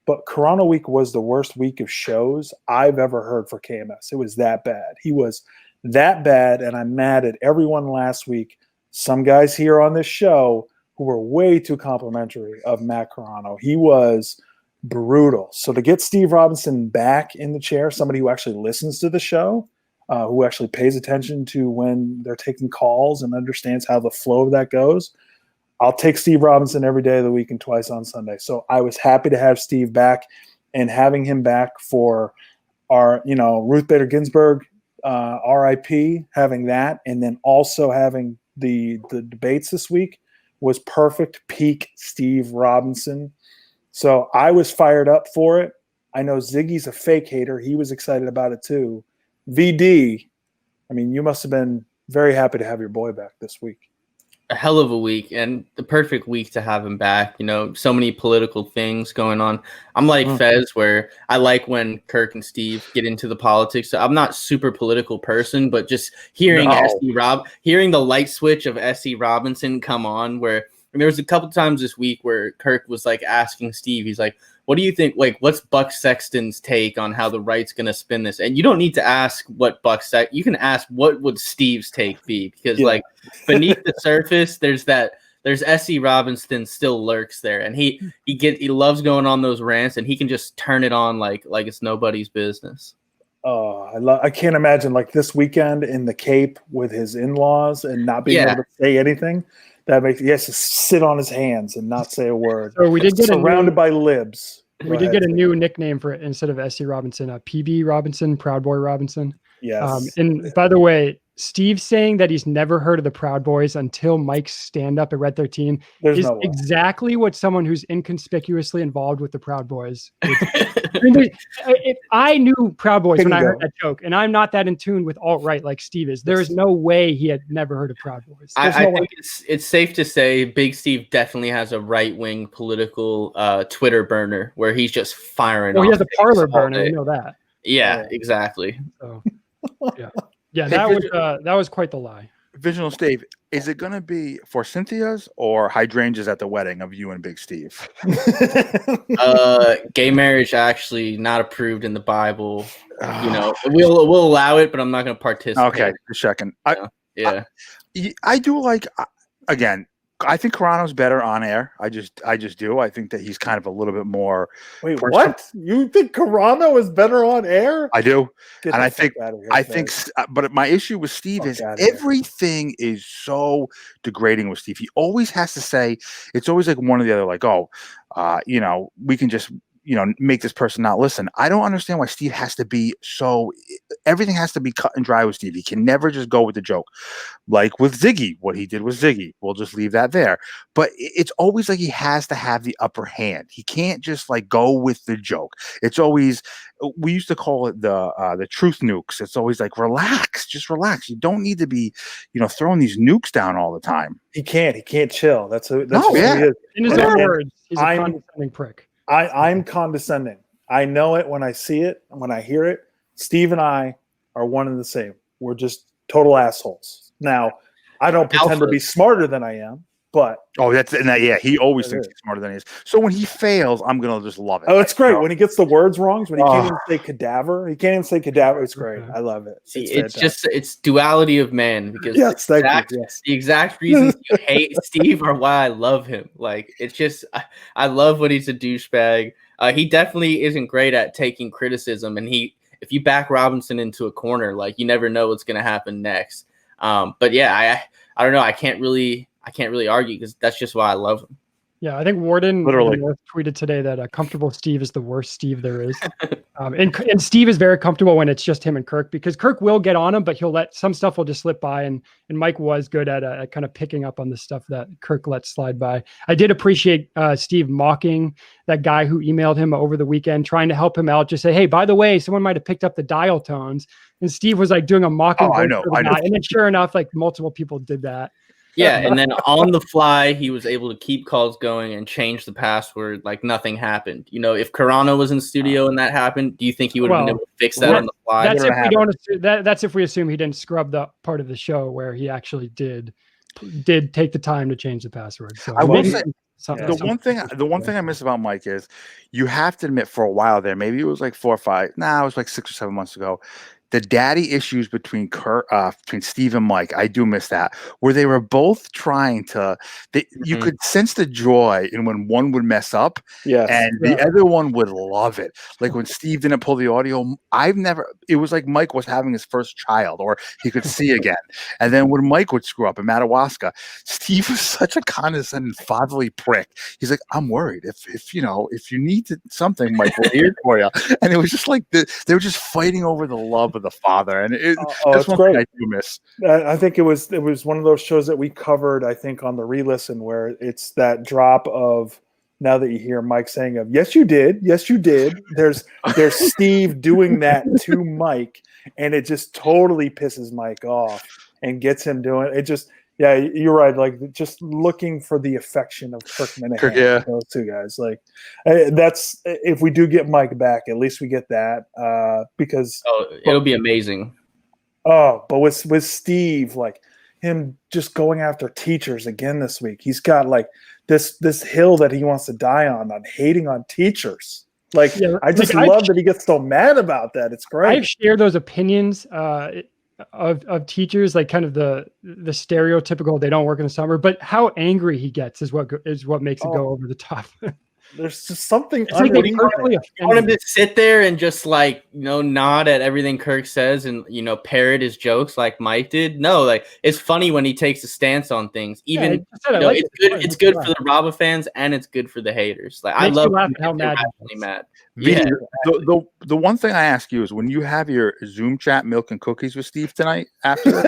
But Corona Week was the worst week of shows I've ever heard for KMS. It was that bad. He was that bad, and I'm mad at everyone last week. Some guys here on this show who were way too complimentary of Matt Carano. He was brutal. So to get Steve Robinson back in the chair, somebody who actually listens to the show, who actually pays attention to when they're taking calls and understands how the flow of that goes, I'll take Steve Robinson every day of the week and twice on Sunday. So I was happy to have Steve back, and having him back for our, Ruth Bader Ginsburg, RIP, having that, and then also having the debates this week was perfect peak Steve Robinson. So I was fired up for it. I know Ziggy's a fake hater. He was excited about it too. VD, you must have been very happy to have your boy back this week.
A hell of a week, and the perfect week to have him back. So many political things going on. I'm like Fezz, where I like when Kirk and Steve get into the politics. I'm not super political person, but just hearing hearing the light switch of S.E. Robinson come on, where there was a couple times this week where Kirk was like asking Steve, he's like, what do you think? Like, what's Buck Sexton's take on how the right's going to spin this? And you don't need to ask what you can ask what would Steve's take be, because like beneath the surface, there's S.E. Robinson still lurks there, and he loves going on those rants, and he can just turn it on like it's nobody's business.
Oh, I can't imagine like this weekend in the Cape with his in-laws and not being able to say anything. That makes he has to sit on his hands and not say a word.
So we did get
surrounded by libs.
We did get a new nickname for it instead of S.C. Robinson, PB Robinson, Proud Boy Robinson.
Yes.
And by the way, Steve saying that he's never heard of the Proud Boys until Mike's stand-up at Red 13 is exactly what someone who's inconspicuously involved with the Proud Boys. I knew Proud Boys when I heard that joke, and I'm not that in tune with alt-right like Steve is. There's no way he had never heard of Proud Boys.
I think it's safe to say Big Steve definitely has a right-wing political Twitter burner where he's just firing off.
He has a parlor burner, we know that.
Yeah, exactly.
So, yeah, that was quite the lie.
Visual Steve, is it going to be for Cynthia's or hydrangeas at the wedding of you and Big Steve?
Gay marriage actually not approved in the Bible. We'll allow it, but I'm not going to participate.
Okay, just checking. I do like, again, I think Carano's better on air. I just do. I think that he's kind of a little bit more.
Wait, what? You think Carano is better on air?
I do, and I think. But my issue with Steve is everything is so degrading with Steve. He always has to say it's always like one or the other. Like, we can just make this person not listen. I don't understand why Steve has to be everything has to be cut and dry with Steve. He can never just go with the joke. Like with Ziggy, what he did with Ziggy. We'll just leave that there. But it's always like he has to have the upper hand. He can't just like go with the joke. It's always, we used to call it the truth nukes. It's always like, just relax. You don't need to be, throwing these nukes down all the time.
He can't chill. That's who he is.
In his own words, he's a condescending prick.
I'm condescending. I know it when I see it, and when I hear it. Steve and I are one and the same. We're just total assholes. Now, I don't pretend to be smarter than I am, but
he always thinks he's smarter than he is. So when he fails, I'm gonna just love it.
Oh, it's great when he gets the words wrong. When he can't even say cadaver, It's great. I love it.
See, it's duality of man because
the
exact reasons you hate Steve are why I love him. Like it's just I love when he's a douchebag. He definitely isn't great at taking criticism, and if you back Robinson into a corner, like you never know what's gonna happen next. But yeah, I don't know. I can't really argue because that's just why I love him.
Yeah, I think Warden
literally
tweeted today that comfortable Steve is the worst Steve there is. And Steve is very comfortable when it's just him and Kirk, because Kirk will get on him, but he'll let some stuff will just slip by. And Mike was good at kind of picking up on the stuff that Kirk let slide by. I did appreciate Steve mocking that guy who emailed him over the weekend, trying to help him out. Just say, hey, by the way, someone might have picked up the dial tones. And Steve was like doing a mocking.
I know.
And then sure enough, like multiple people did that.
Yeah, and then on the fly, he was able to keep calls going and change the password like nothing happened. If Carano was in studio and that happened, do you think he would have been able to fix that on the fly?
That's if we assume he didn't scrub the part of the show where he actually did take the time to change the password. So
I will say the one thing I miss about Mike is you have to admit for a while there, maybe it was like 4 or 5. It was like 6 or 7 months ago. The daddy issues between Steve and Mike, I do miss that, where they were both trying to. You could sense the joy in when one would mess up, the other one would love it. Like when Steve didn't pull the audio, it was like Mike was having his first child, or he could see again. And then when Mike would screw up in Madawaska, Steve was such a condescending, fatherly prick. He's like, I'm worried if you need something, Mike, we're here for you. And it was just like they were just fighting over the love of the father, and that's one thing I do miss.
I think it was one of those shows that we covered, I think, on the re-listen, where it's that drop of, now that you hear Mike saying of yes you did, there's Steve doing that to Mike, and it just totally pisses Mike off and gets him doing it. Just you're right, like just looking for the affection of Kirk Minihane. Those two guys, like that's, if we do get Mike back, at least we get that, because
it'll be amazing.
But with Steve, like him just going after teachers again this week, he's got like this hill that he wants to die on hating on teachers. Like I just love that he gets so mad about that. It's great.
I've shared those opinions of teachers, like kind of the stereotypical, they don't work in the summer, but how angry he gets is what makes it go over the top.
There's just something.
Like
you want him to sit there and just like nod at everything Kirk says and parrot his jokes like Mike did. No, like it's funny when he takes a stance on things. Even it's good. It's good for the Raba fans and it's good for the haters. Like I love
how mad.
Yeah.
The one thing I ask you is, when you have your Zoom chat, milk and cookies with Steve tonight after,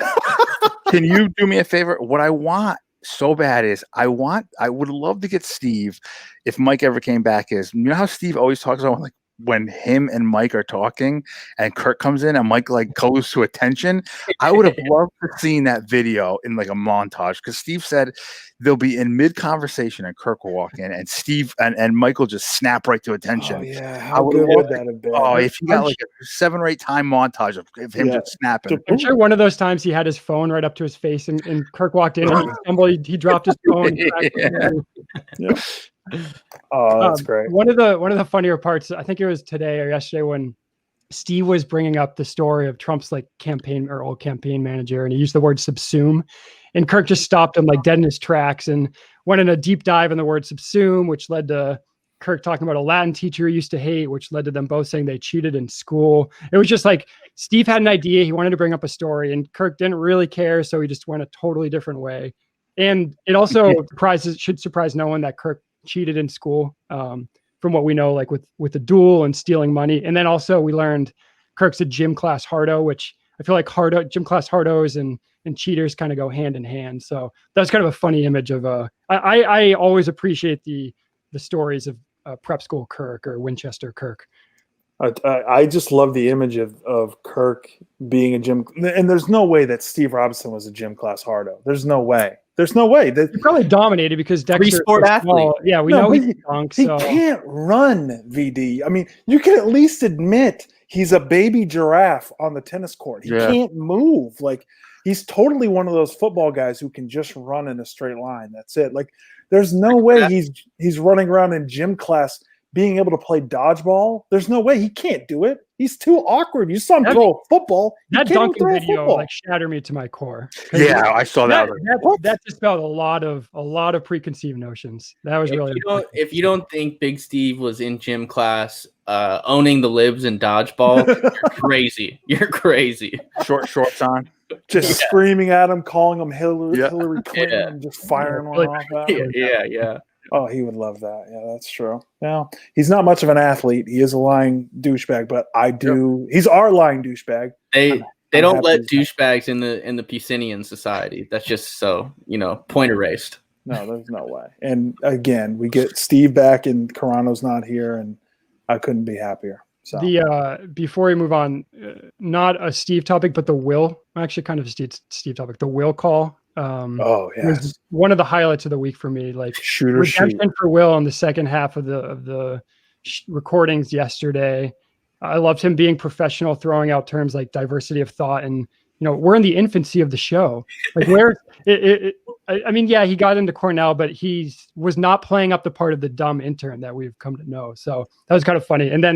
can you do me a favor? What I want so bad is I would love to get Steve, if Mike ever came back, is, how Steve always talks about like when him and Mike are talking and Kirk comes in and Mike like goes to attention. I would have loved to seen that video in like a montage, because Steve said they'll be in mid conversation and Kirk will walk in and Steve and Mike will just snap right to attention.
Oh yeah, how good would that have been?
Oh, if you got like a 7 or 8 time montage of him just snapping.
I'm sure one of those times he had his phone right up to his face and Kirk walked in and he dropped his phone.
Oh, that's great.
One of the funnier parts, I think it was today or yesterday, when Steve was bringing up the story of Trump's like campaign or old campaign manager, and he used the word subsume, and Kirk just stopped him like dead in his tracks and went in a deep dive in the word subsume, which led to Kirk talking about a Latin teacher he used to hate, which led to them both saying they cheated in school. It was just like Steve had an idea, he wanted to bring up a story, and Kirk didn't really care, so he just went a totally different way. And it also should surprise no one that Kirk cheated in school. from what we know, like with the duel and stealing money. And then also we learned Kirk's a gym class hardo, which I feel like gym class hardos and cheaters kind of go hand in hand. So that's kind of a funny image of I always appreciate the stories of prep school Kirk or Winchester Kirk.
I just love the image of Kirk being a gym, and there's no way that Steve Robinson was a gym class hardo. There's no way. There's no way.
He probably dominated because Dexter
sport athlete.
Yeah, we know he's drunk.
He
So
can't run, VD. I mean, you can at least admit he's a baby giraffe on the tennis court. He can't move. Like, he's totally one of those football guys who can just run in a straight line. That's it. Like, there's no way he's running around in gym class being able to play dodgeball. There's no way. He can't do it. He's too awkward. You saw him throw a football.
That dunking video like shattered me to my core.
Yeah, I saw that.
That dispelled a lot of preconceived notions. That was really.
If you don't think Big Steve was in gym class, owning the libs and dodgeball, you're crazy. You're crazy.
Shorts on.
Just screaming at him, calling him Hillary Clinton, and just firing one off at him.
Yeah.
Oh, he would love that. Yeah, that's true. Now, he's not much of an athlete. He is a lying douchebag, but he's our lying douchebag.
They don't let douchebags in the Pucinian society. That's just so, point erased.
No, there's no way. And again, we get Steve back and Carano's not here, and I couldn't be happier. So
before we move on, not a Steve topic, but the will, actually kind of a Steve topic, the will call. Was one of the highlights of the week for me. Like redemption for Will on the second half of the recordings yesterday. I loved him being professional, throwing out terms like diversity of thought, and we're in the infancy of the show. Like I mean, he got into Cornell, but he was not playing up the part of the dumb intern that we've come to know. So that was kind of funny. And then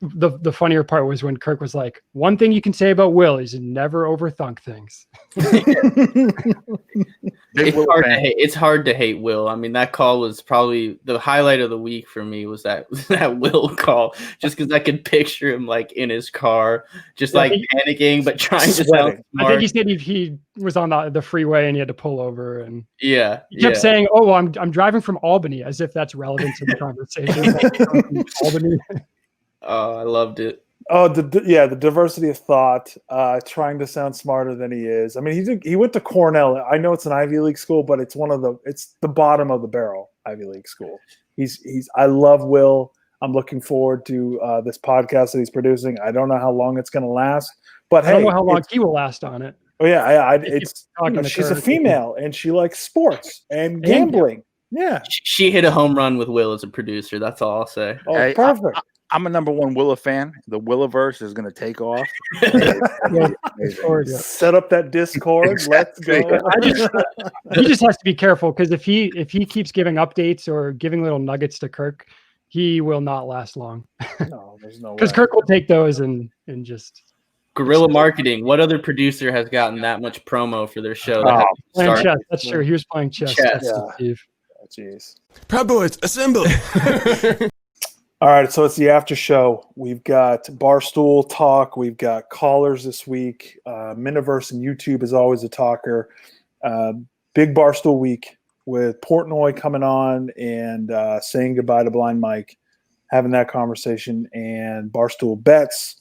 the funnier part was when Kirk was like, one thing you can say about Will is never overthunk things.
It's hard to hate Will. I mean, that call was probably the highlight of the week for me, was that Will call, just because I could picture him like in his car, just panicking, but trying to sound smart.
I think he said he was on the freeway and he had to pull over, and
he
kept saying, "Oh, well, I'm driving from Albany," as if that's relevant to the conversation. Albany.
Oh, I loved it.
Oh, the diversity of thought, trying to sound smarter than he is. I mean, he went to Cornell. I know it's an Ivy League school, but it's it's the bottom of the barrel Ivy League school. I love Will. I'm looking forward to this podcast that he's producing. I don't know how long it's going to last, but
I don't know how long he will last on it.
Oh yeah, she's a female and she likes sports and gambling. Yeah,
she hit a home run with Will as a producer. That's all I'll say.
Oh, perfect.
I'm a number one Willa fan. The Willaverse is going to take off.
Set up that Discord. Let's go.
He just has to be careful, because if he keeps giving updates or giving little nuggets to Kirk, he will not last long.
No, there's no way.
Because Kirk will take those and just
guerrilla marketing. What other producer has gotten that much promo for their show?
Playing chess. That's true. He was playing chess.
Jeez.
Proud Boys, assemble.
All right, so it's the after show. We've got Barstool talk. We've got callers this week. Miniverse and YouTube is always a talker. Big Barstool week with Portnoy coming on and saying goodbye to Blind Mike, having that conversation, and Barstool Bets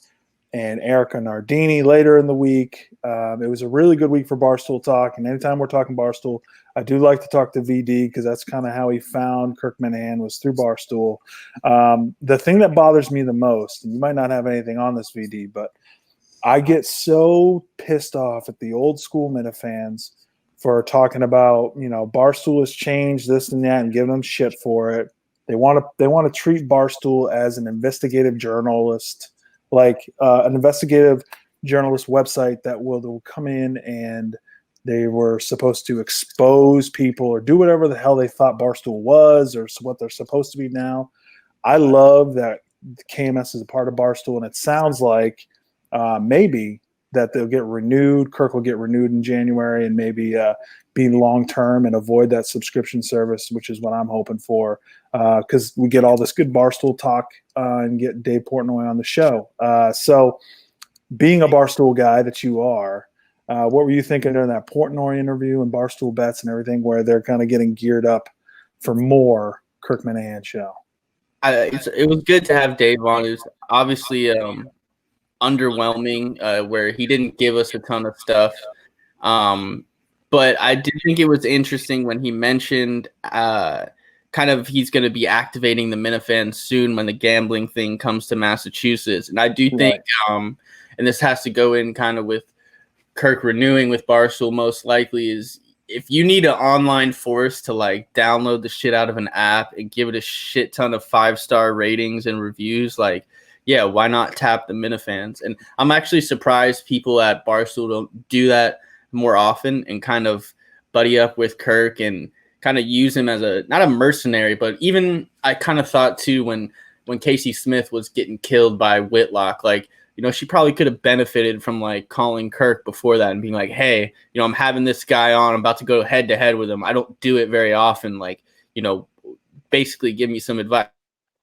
and Erica Nardini later in the week. It was a really good week for Barstool talk, and anytime we're talking Barstool, I do like to talk to VD because that's kind of how he found Kirk Minihane, was through Barstool. The thing that bothers me the most, and you might not have anything on this, VD, but I get so pissed off at the old school Minihane fans for talking about, Barstool has changed this and that and giving them shit for it. They want to treat Barstool as an investigative journalist, like an investigative journalist website that will come in and they were supposed to expose people or do whatever the hell they thought Barstool was or what they're supposed to be now. I love that KMS is a part of Barstool, and it sounds like maybe that they'll get renewed. Kirk will get renewed in January and maybe be long-term and avoid that subscription service, which is what I'm hoping for, because we get all this good Barstool talk and get Dave Portnoy on the show. So being a Barstool guy that you are, what were you thinking during that Portnoy interview and Barstool Bets and everything, where they're kind of getting geared up for more Kirk Minihane show?
it was good to have Dave on. It was obviously underwhelming, where he didn't give us a ton of stuff. But I did think it was interesting when he mentioned kind of he's going to be activating the Minihane soon when the gambling thing comes to Massachusetts. And I do think, and this has to go in kind of with Kirk renewing with Barstool most likely, is if you need an online force to like download the shit out of an app and give it a shit ton of 5-star ratings and reviews, like, yeah, why not tap the Minifans? And I'm actually surprised people at Barstool don't do that more often and kind of buddy up with Kirk and kind of use him as not a mercenary, but even I kind of thought too when Casey Smith was getting killed by Whitlock, like, you know, she probably could have benefited from like calling Kirk before that and being like, hey, you know, I'm having this guy on, I'm about to go head to head with him. I don't do it very often. Like, you know, basically give me some advice,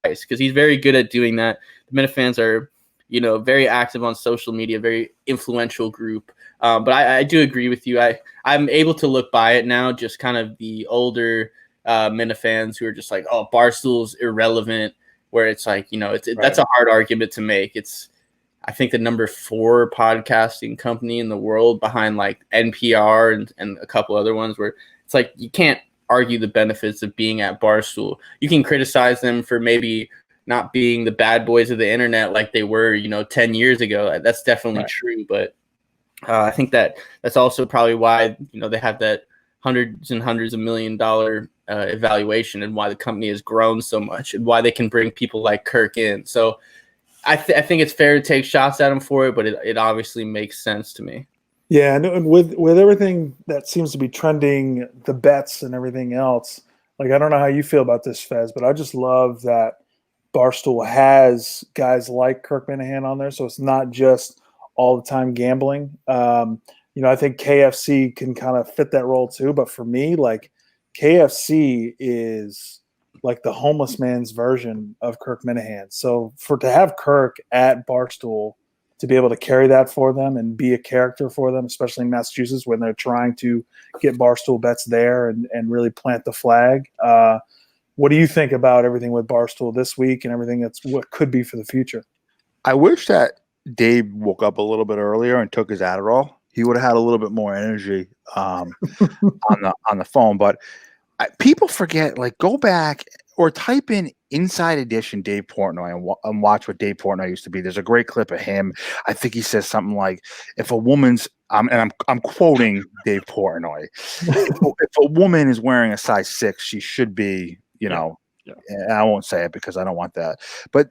because he's very good at doing that. The Minifans are, you know, very active on social media, very influential group. But I do agree with you. I'm able to look by it now, just kind of the older Minifans who are just like, oh, Barstool's irrelevant, where it's like, you know, that's a hard argument to make. It's, I think, the number 4 podcasting company in the world behind like NPR and a couple other ones, where it's like you can't argue the benefits of being at Barstool. You can criticize them for maybe not being the bad boys of the internet like they were, you know, 10 years ago. That's definitely true. But I think that's also probably why, you know, they have that hundreds and hundreds of $1 million evaluation, and why the company has grown so much, and why they can bring people like Kirk in. So I think it's fair to take shots at him for it, but it obviously makes sense to me.
Yeah, and with everything that seems to be trending, the bets and everything else, like, I don't know how you feel about this, Fez, but I just love that Barstool has guys like Kirk Minihane on there, so it's not just all the time gambling. You know, I think KFC can kind of fit that role too, but for me, like, KFC is like the homeless man's version of Kirk Minihane. So to have Kirk at Barstool, to be able to carry that for them and be a character for them, especially in Massachusetts when they're trying to get Barstool bets there and really plant the flag. What do you think about everything with Barstool this week and everything that's what could be for the future?
I wish that Dave woke up a little bit earlier and took his Adderall. He would have had a little bit more energy on the phone. But people forget, like, go back or type in Inside Edition Dave Portnoy and watch what Dave Portnoy used to be. There's a great clip of him. I think he says something like, if a woman's and I'm quoting Dave Portnoy, if a woman is wearing a size 6, she should be, you know, and I won't say it because I don't want that. But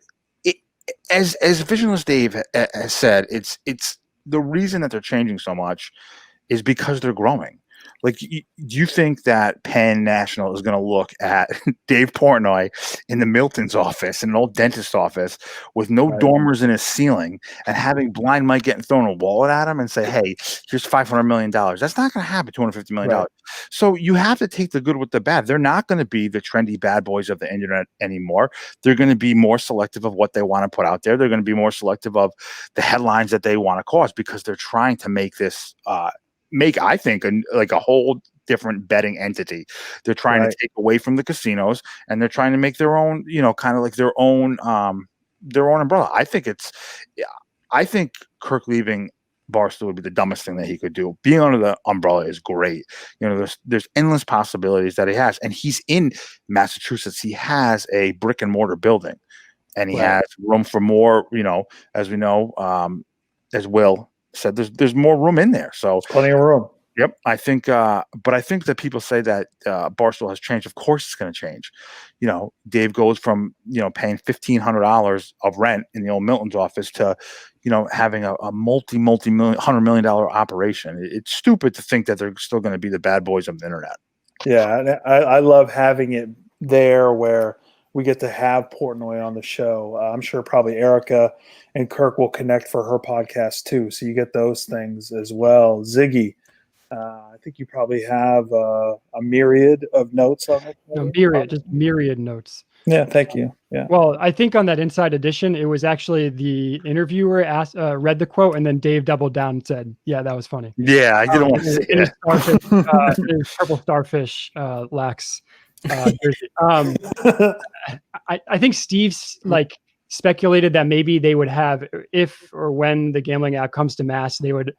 as Visionless Dave has said, it's the reason that they're changing so much is because they're growing. Like, do you think that Penn National is going to look at Dave Portnoy in the Milton's office, in an old dentist's office, with no dormers in his ceiling, and having Blind Mike getting thrown a wallet at him and say, hey, here's $500 million? That's not going to happen, $250 million. Right. So you have to take the good with the bad. They're not going to be the trendy bad boys of the internet anymore. They're going to be more selective of what they want to put out there. They're going to be more selective of the headlines that they want to cause, because they're trying to make this I think, a whole different betting entity. They're trying to take away from the casinos, and they're trying to make their own, you know, kind of like their own umbrella. I think Kirk leaving Barstool would be the dumbest thing that he could do. Being under the umbrella is great. You know, there's endless possibilities that he has, and he's in Massachusetts. He has a brick and mortar building, and he has room for more. You know, as we know, as Will said, there's more room in there. So
plenty of room.
Yep. I think, but I think that people say that Barstool has changed. Of course it's going to change. You know, Dave goes from, you know, paying $1,500 of rent in the old Milton's office to, you know, having a multi-million, $100 million operation. It's stupid to think that they're still going to be the bad boys of the internet.
Yeah. And I love having it there where we get to have Portnoy on the show. I'm sure probably Erica and Kirk will connect for her podcast too. So you get those things as well. Ziggy, I think you probably have a myriad of notes on it.
No, just myriad notes.
Yeah, thank you. Yeah.
Well, I think on that Inside Edition, it was actually the interviewer read the quote, and then Dave doubled down and said, "Yeah, that was funny."
Yeah, I didn't want to say
it. His purple starfish lacks jersey. I think Steve's like speculated that maybe they would have, if or when the gambling app comes to mass, they would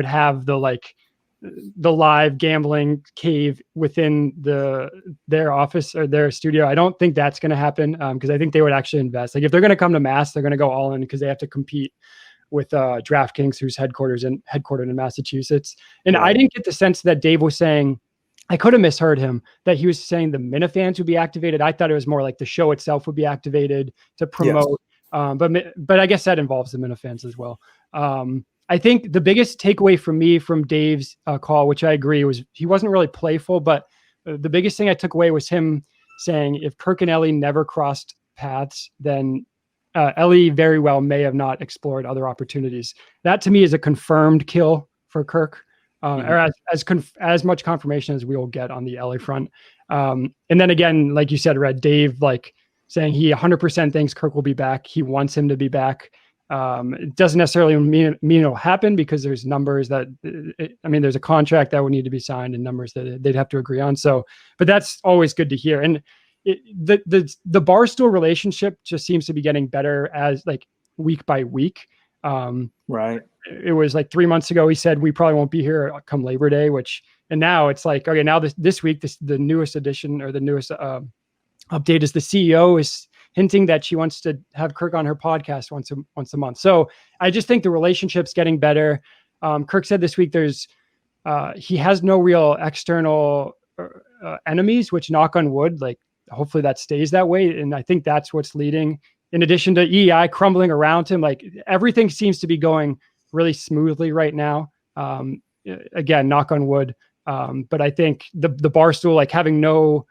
have the live gambling cave within their office or their studio. I don't think that's going to happen because I think they would actually invest. Like if they're going to come to mass, they're going to go all in because they have to compete with DraftKings, who's headquartered in Massachusetts. And I didn't get the sense that Dave was saying, I could have misheard him, that he was saying the Minifans would be activated. I thought it was more like the show itself would be activated to promote. Yes. But I guess that involves the Minifans as well. I think the biggest takeaway for me from Dave's call, which I agree, was he wasn't really playful, but the biggest thing I took away was him saying if Kirk and Ellie never crossed paths, then Ellie very well may have not explored other opportunities. That to me is a confirmed kill for Kirk, or as much confirmation as we will get on the Ellie front. And then again, like you said, Red, Dave like saying he 100% thinks Kirk will be back. He wants him to be back. It doesn't necessarily mean it'll happen because there's numbers that, there's a contract that would need to be signed and numbers that they'd have to agree on. So, but that's always good to hear. And the Barstool relationship just seems to be getting better as like week by week.
Right.
It was like 3 months ago, he said, we probably won't be here come Labor Day, and now it's like, okay, now this week, the newest edition or the newest update is the CEO is hinting that she wants to have Kirk on her podcast once a month. So I just think the relationship's getting better. Kirk said this week he has no real external enemies, which knock on wood, like hopefully that stays that way. And I think that's what's leading, in addition to EI crumbling around him, like everything seems to be going really smoothly right now. Again, knock on wood. But I think the Barstool, like having no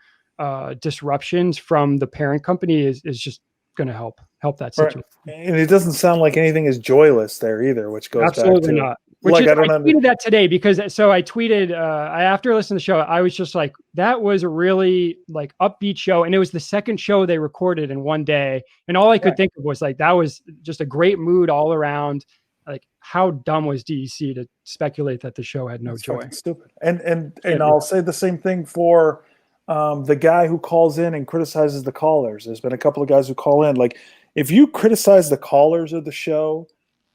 disruptions from the parent company is just going to help that situation.
Right. And it doesn't sound like anything is joyless there either, which goes
absolutely
back to
not. Which like, I tweeted that today because I tweeted after listening to the show, I was just like, that was a really like upbeat show. And it was the second show they recorded in one day. And all I could think of was like, that was just a great mood all around. Like how dumb was DEC to speculate that the show had no joy?
Stupid. And I'll say the same thing for the guy who calls in and criticizes the callers. There's been a couple of guys who call in. Like if you criticize the callers of the show,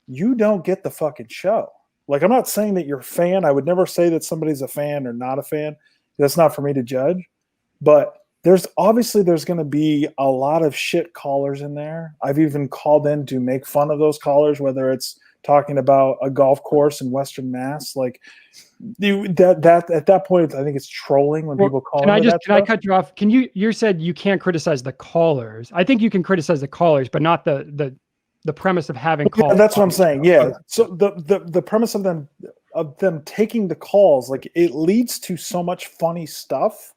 you don't get the fucking show. Like, I'm not saying that you're a fan. I would never say that somebody's a fan or not a fan. That's not for me to judge. But there's going to be a lot of shit callers in there. I've even called in to make fun of those callers, whether it's talking about a golf course in Western Mass. Like that at that point, I think it's trolling when people call. Can
I cut you off? You said you can't criticize the callers. I think you can criticize the callers, but not the premise of having calls.
Yeah, that's what I'm saying. Yeah. So the premise of them taking the calls, like it leads to so much funny stuff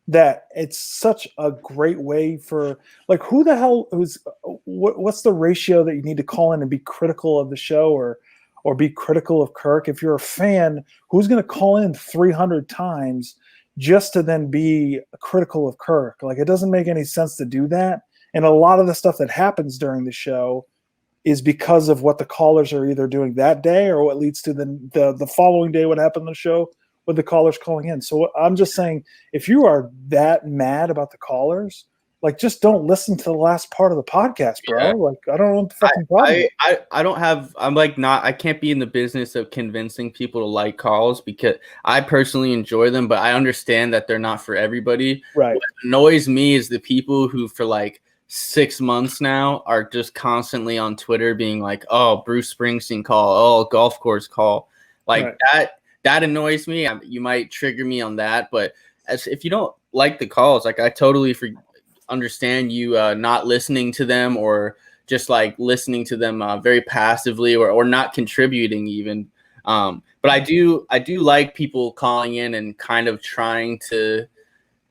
that it's such a great way for like who the hell what's the ratio that you need to call in and be critical of the show or be critical of Kirk? If you're a fan, who's going to call in 300 times just to then be critical of Kirk? Like it doesn't make any sense to do that. And a lot of the stuff that happens during the show is because of what the callers are either doing that day or what leads to the following day, what happened on the show with the callers calling in. So I'm just saying, if you are that mad about the callers, like just don't listen to the last part of the podcast, bro. Yeah. Like I don't know what the fucking problem is.
I can't be in the business of convincing people to like calls because I personally enjoy them, but I understand that they're not for everybody.
Right.
What annoys me is the people who for like 6 months now are just constantly on Twitter being like, oh, Bruce Springsteen call, oh, golf course call. Like that annoys me. You might trigger me on that, but if you don't like the calls, like I totally understand you not listening to them or just like listening to them very passively or not contributing even. But I do like people calling in and kind of trying to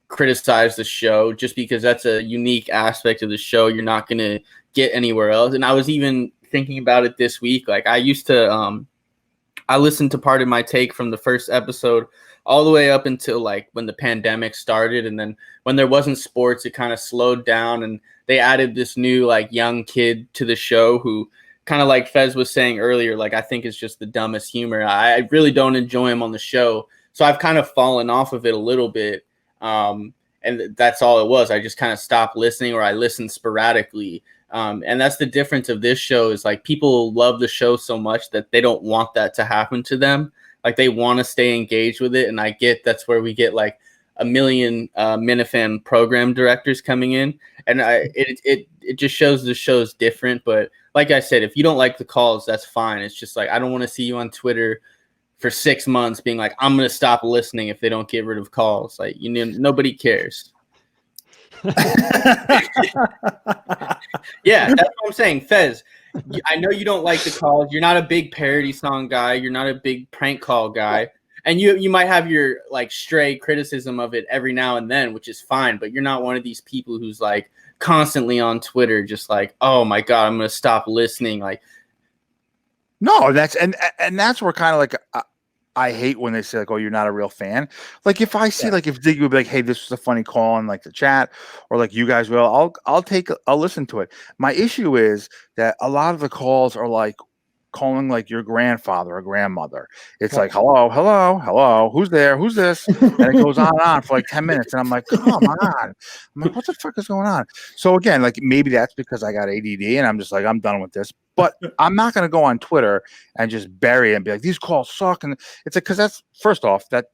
criticize the show just because that's a unique aspect of the show you're not going to get anywhere else. And I was even thinking about it this week. Like I used to I listened to Part of My Take from the first episode all the way up until like when the pandemic started, and then when there wasn't sports it kind of slowed down and they added this new like young kid to the show who kind of like Fezz was saying earlier, like I think it's just the dumbest humor. I really don't enjoy him on the show, so I've kind of fallen off of it a little bit. And and that's all it was. I just kind of stopped listening, or I listened sporadically. And that's the difference of this show is like people love the show so much that they don't want that to happen to them. Like they want to stay engaged with it. And I get that's where we get like a million Minihane program directors coming in. And it just shows the show's different. But like I said, if you don't like the calls, that's fine. It's just like I don't want to see you on Twitter for 6 months being like, I'm going to stop listening if they don't get rid of calls. Like, you know, nobody cares. Yeah, that's what I'm saying. Fezz, I know you don't like the calls. You're not a big parody song guy. You're not a big prank call guy. And you might have your like stray criticism of it every now and then, which is fine. But you're not one of these people who's like constantly on Twitter, just like, oh my God, I'm going to stop listening. Like,
no, that's where kind of like I hate when they say like, oh, you're not a real fan. Like if I see like if Ziggy would be like, hey, this was a funny call in like the chat, or like you guys will, I'll listen to it. My issue is that a lot of the calls are like calling like your grandfather or grandmother. It's like, hello, who's there? Who's this? And it goes on for like 10 minutes. And I'm like, come on. I'm like, what the fuck is going on? So again, like maybe that's because I got ADD and I'm just like, I'm done with this. But I'm not going to go on Twitter and just bury it and be like, these calls suck. And it's like, because that's first off, that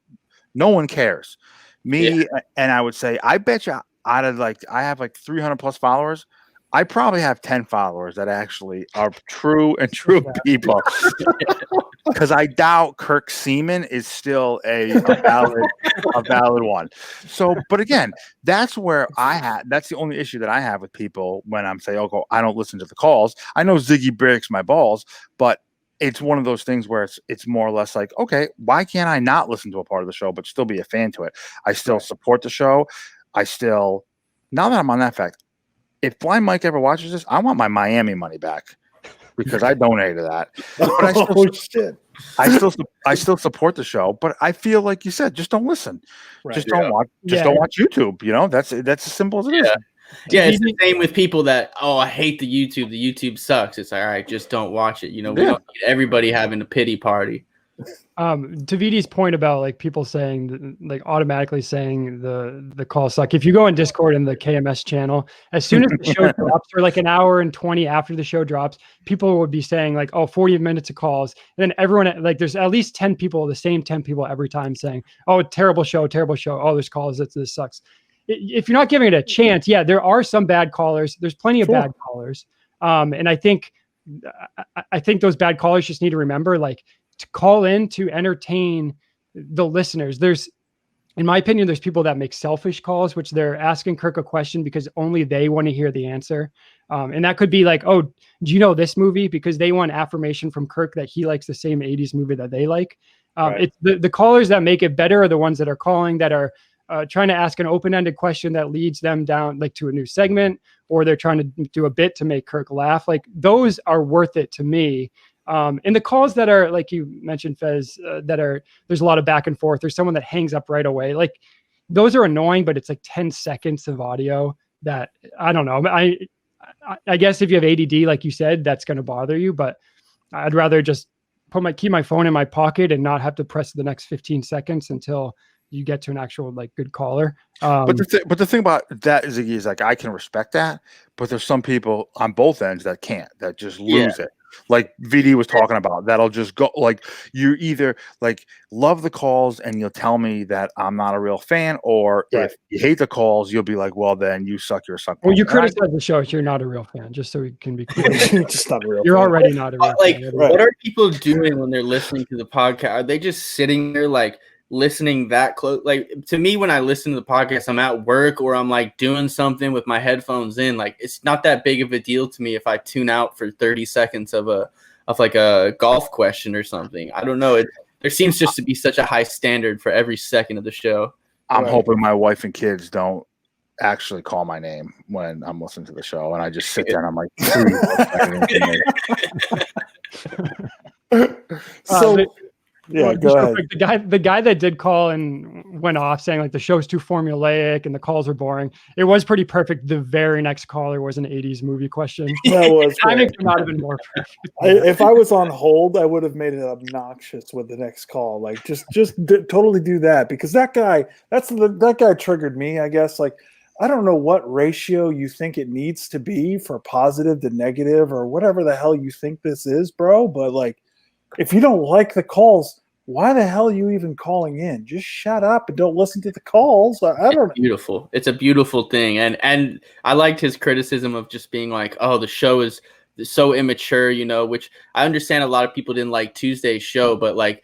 no one cares. Me, and I would say, I bet you out of like, I have like 300 plus followers. I probably have 10 followers that actually are true people. Because I doubt Kirk Seaman is still a valid one. So, but again, that's where that's the only issue that I have with people when I'm saying, oh, I don't listen to the calls. I know Ziggy breaks my balls, but it's one of those things where it's more or less like, okay, why can't I not listen to a part of the show, but still be a fan to it? I still support the show. Now that I'm on that fact, if Blind Mike ever watches this, I want my Miami money back because I donated that. But I still support the show, but I feel like you said, just don't listen. Right, just don't watch. Don't watch YouTube. You know, that's as simple as it is.
Yeah, it's the same with people that, oh, I hate the YouTube. The YouTube sucks. It's like, all right, just don't watch it. You know, we don't need everybody having a pity party.
To VD's point about like people saying like automatically saying the call suck. If you go on Discord in the KMS channel, as soon as the show drops, or like an hour and 20 after the show drops, people would be saying like, oh, 40 minutes of calls. And then everyone, like there's at least 10 people, the same 10 people every time saying, oh, terrible show. Oh, there's calls. This sucks. If you're not giving it a chance, there are some bad callers. There's plenty of bad callers. And I think those bad callers just need to remember, like, to call in to entertain the listeners. In my opinion, there's people that make selfish calls, which they're asking Kirk a question because only they want to hear the answer. And that could be like, oh, do you know this movie? Because they want affirmation from Kirk that he likes the same 80s movie that they like. It's the callers that make it better are the ones that are calling, that are trying to ask an open-ended question that leads them down like to a new segment, or they're trying to do a bit to make Kirk laugh. Like those are worth it to me. And the calls that are, like you mentioned, Fezz, there's a lot of back and forth. There's someone that hangs up right away. Like those are annoying, but it's like 10 seconds of audio that I don't know. I guess if you have ADD, like you said, that's going to bother you, but I'd rather just keep my phone in my pocket and not have to press the next 15 seconds until you get to an actual like good caller.
But the thing about that is like, I can respect that, but there's some people on both ends that can't, that just lose it. Like VD was talking about, that'll just go like, you either like love the calls and you'll tell me that I'm not a real fan, or if you hate the calls, you'll be like, well, then you suck. You're a suck.
Well, you criticize the show if you're not a real fan, just so we can be clear.
Just not a real
You're
fan.
already not a real fan.
What are people doing when they're listening to the podcast? Are they just sitting there like listening that close? Like to me, when I listen to the podcast, I'm at work or I'm like doing something with my headphones in. Like it's not that big of a deal to me if I tune out for 30 seconds of like a golf question or something. I don't know. There seems just to be such a high standard for every second of the show.
I'm hoping my wife and kids don't actually call my name when I'm listening to the show, and I just sit there and I'm like,
so. Yeah, go ahead.
The guy that did call and went off saying like the show's too formulaic and the calls are boring. It was pretty perfect. The very next caller was an 80s movie question.
That was
Timing could not have been more perfect.
if I was on hold, I would have made it obnoxious with the next call. Like just totally do that, because that guy triggered me, I guess. Like, I don't know what ratio you think it needs to be for positive to negative or whatever the hell you think this is, bro. But like, if you don't like the calls, why the hell are you even calling in? Just shut up and don't listen to the calls. I don't know.
Beautiful. It's a beautiful thing. And I liked his criticism of just being like, oh, the show is so immature, you know, which I understand a lot of people didn't like Tuesday's show, but like,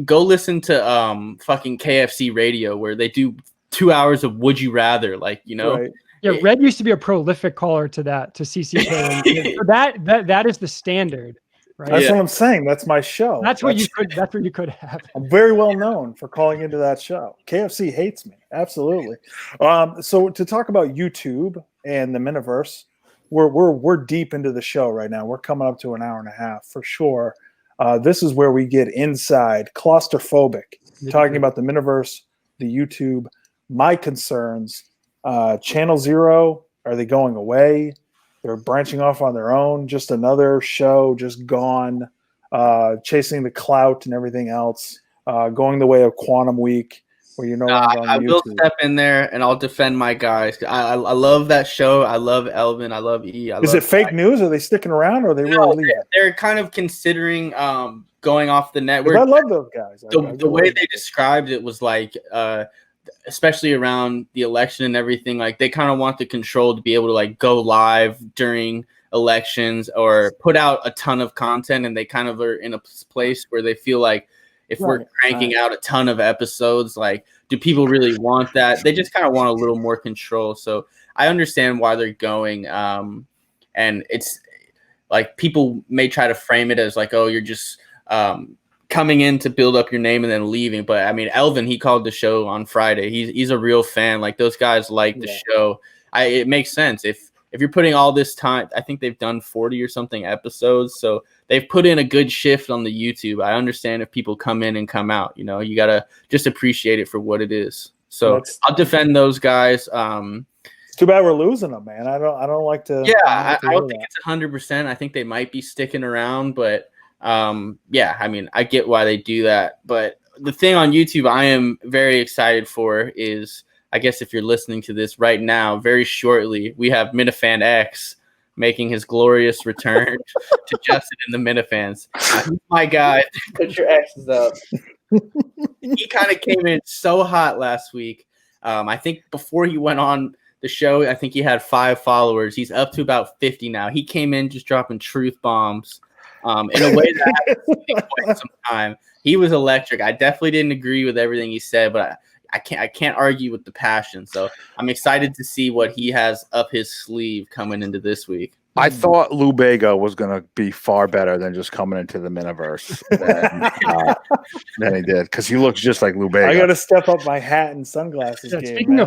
go listen to fucking KFC radio where they do 2 hours of Would You Rather, like, you know.
Right.
Yeah, Red used to be a prolific caller to CCK. So that is the standard, right?
That's what I'm saying. That's my show.
That's what you could have.
I'm very well known for calling into that show. KFC hates me. Absolutely. So to talk about YouTube and the Miniverse, we're deep into the show right now. We're coming up to an hour and a half for sure. This is where we get inside, claustrophobic, talking about the Miniverse, the YouTube, my concerns. Channel Zero, are they going away? They're branching off on their own. Just another show, just gone, chasing the clout and everything else, going the way of Quantum Week, where you're no longer on
I
YouTube.
will step in there and I'll defend my guys. I love that show. I love Elvin. I love E.
Is it fake news? Are they sticking around, or are they really leaving?
They're kind of considering going off the network.
I love those guys.
The way they described it was like, especially around the election and everything, like they kind of want the control to be able to like go live during elections or put out a ton of content, and they kind of are in a place where they feel like if we're cranking out a ton of episodes, like, do people really want that? They just kind of want a little more control. So I understand why they're going. And it's like people may try to frame it as like, oh, you're just coming in to build up your name and then leaving. But I mean, Elvin, he called the show on Friday. He's a real fan. Like, those guys like the show. It makes sense. If you're putting all this time, I think they've done 40 or something episodes. So they've put in a good shift on the YouTube. I understand if people come in and come out, you know, you got to just appreciate it for what it is. So I'll defend those guys.
It's too bad we're losing them, man. I don't like to.
Yeah, I don't think it's 100%. I think they might be sticking around, but yeah, I mean, I get why they do that. But the thing on YouTube I am very excited for is, I guess if you're listening to this right now, very shortly, we have Minifan X making his glorious return to Justin and the Minifans. My guy, put your X's up. He kind of came in so hot last week. I think before he went on the show, I think he had 5 followers. He's up to about 50 now. He came in just dropping truth bombs in a way that I haven't seen in quite some time. He was electric. I definitely didn't agree with everything he said, but I can't argue with the passion. So I'm excited to see what he has up his sleeve coming into this week.
I thought Lou Bega was going to be far better than just coming into the Miniverse than he did, because he looks just like Lou Bega.
I got to step up my hat and sunglasses.
Yeah, speaking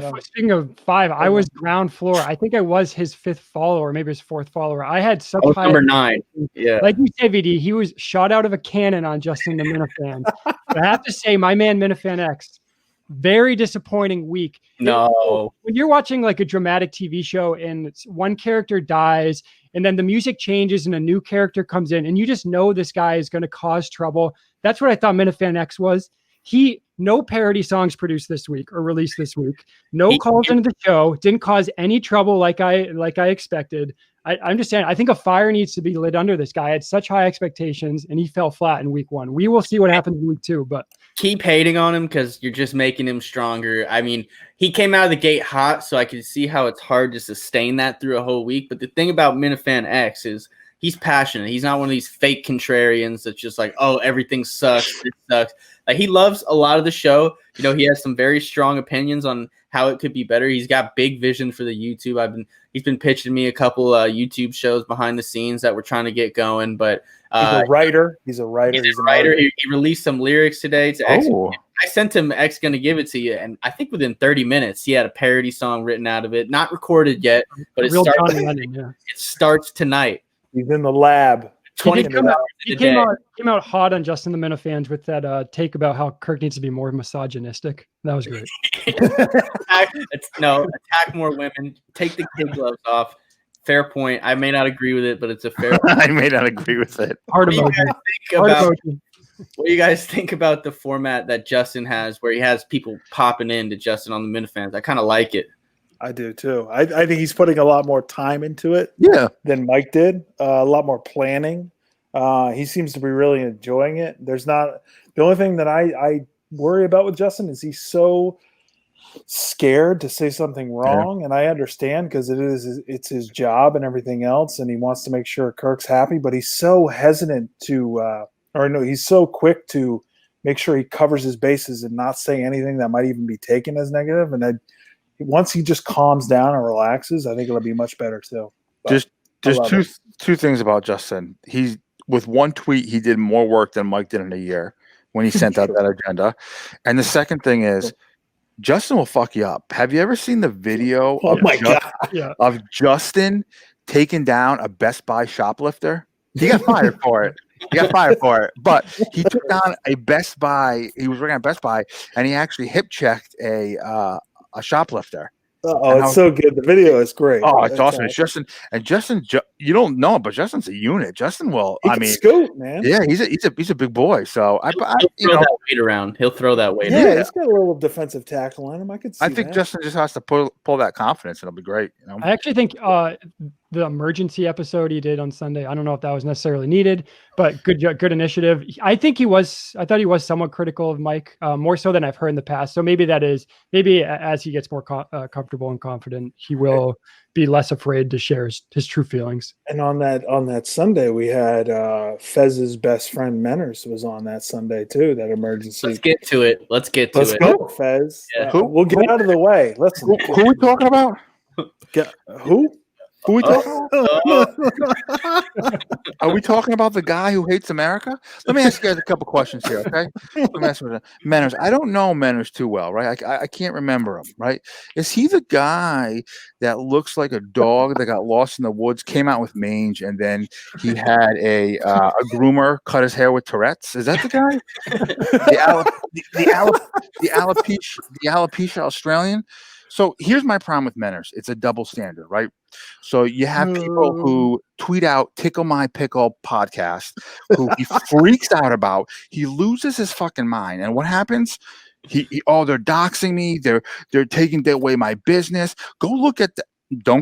of 5, I was ground floor. I think I was his 5th follower, maybe his 4th follower. I had such high
number 9. Yeah,
like you said, VD, he was shot out of a cannon on Justin the Minifan. But I have to say, my man Minifan X, very disappointing week.
No.
When you're watching like a dramatic TV show and one character dies and then the music changes and a new character comes in and you just know this guy is going to cause trouble. That's what I thought Minifan X was. No parody songs produced this week or released this week. No calls into the show. Didn't cause any trouble like I expected. I'm just saying, I think a fire needs to be lit under this guy. I had such high expectations and he fell flat in week 1. We will see what happens in week 2, but
keep hating on him because you're just making him stronger. I mean, he came out of the gate hot, so I can see how it's hard to sustain that through a whole week. But the thing about Minifan X is he's passionate. He's not one of these fake contrarians that's just like, oh, everything sucks. It sucks. Like, he loves a lot of the show. You know, he has some very strong opinions on how it could be better. He's got big vision for the YouTube. He's been pitching me a couple YouTube shows behind the scenes that we're trying to get going. But
he's a writer. He's a writer.
He released some lyrics today to X. I sent him X Gonna Give It to You, and I think within 30 minutes he had a parody song written out of it, not recorded yet, but it starts tonight.
He's in the lab.
He came out hot on Justin the Minifans with that take about how Kirk needs to be more misogynistic. That was great.
Attack more women. Take the kid gloves off. Fair point. I may not agree with it, but it's a fair point.
I may not agree with it.
Heart emoji.
What do you guys think about the format that Justin has where he has people popping in to Justin on the Minifans? I kind of like it.
I do too. I think he's putting a lot more time into it than Mike did. A lot more planning. He seems to be really enjoying it. The only thing that I worry about with Justin is he's so scared to say something wrong, and I understand because it's his job and everything else, and he wants to make sure Kirk's happy, but he's so hesitant he's so quick to make sure he covers his bases and not say anything that might even be taken as negative. And once he just calms down and relaxes, I think it'll be much better too.
There's two things about Justin. He's with one tweet, he did more work than Mike did in a year when he sent out that agenda. And the second thing is Justin will fuck you up. Have you ever seen the video of Justin taking down a Best Buy shoplifter? He got fired for it. But he took down a Best Buy. He was working at Best Buy, and he actually hip checked a shoplifter.
Oh, it's so good. The video is great.
Oh, it's awesome. It's Justin, you don't know, but Justin's a unit. Justin will.
Scoot, man.
Yeah, he's a big boy. So
he'll throw that weight around. He'll throw that weight.
Yeah, he's got a little defensive tackle in him. I think
Justin just has to pull that confidence, and it'll be great. You know?
I actually think the emergency episode he did on Sunday, I don't know if that was necessarily needed, but good initiative. I thought he was somewhat critical of Mike, more so than I've heard in the past. So maybe as he gets more comfortable and confident, he will be less afraid to share his true feelings.
And on that Sunday, we had Fezz's best friend Menners was on that Sunday too. That emergency.
Let's get to it. Let's
go, Fezz.
Yeah.
We'll get out of the way. Listen,
who are we talking about?
Who?
Who are we talking about? Are we talking about the guy who hates America? Let me ask you guys a couple questions here, okay? Let me ask you Menners. I don't know Menners too well, right? I can't remember him, right? Is he the guy that looks like a dog that got lost in the woods, came out with mange, and then he had a groomer cut his hair with Tourette's? Is that the guy? the alopecia Australian? So here's my problem with Menners. It's a double standard, right? So you have people who tweet out Tickle My Pickle podcast, who he freaks out about. He loses his fucking mind. And what happens? They're doxing me. They're taking away my business. Don't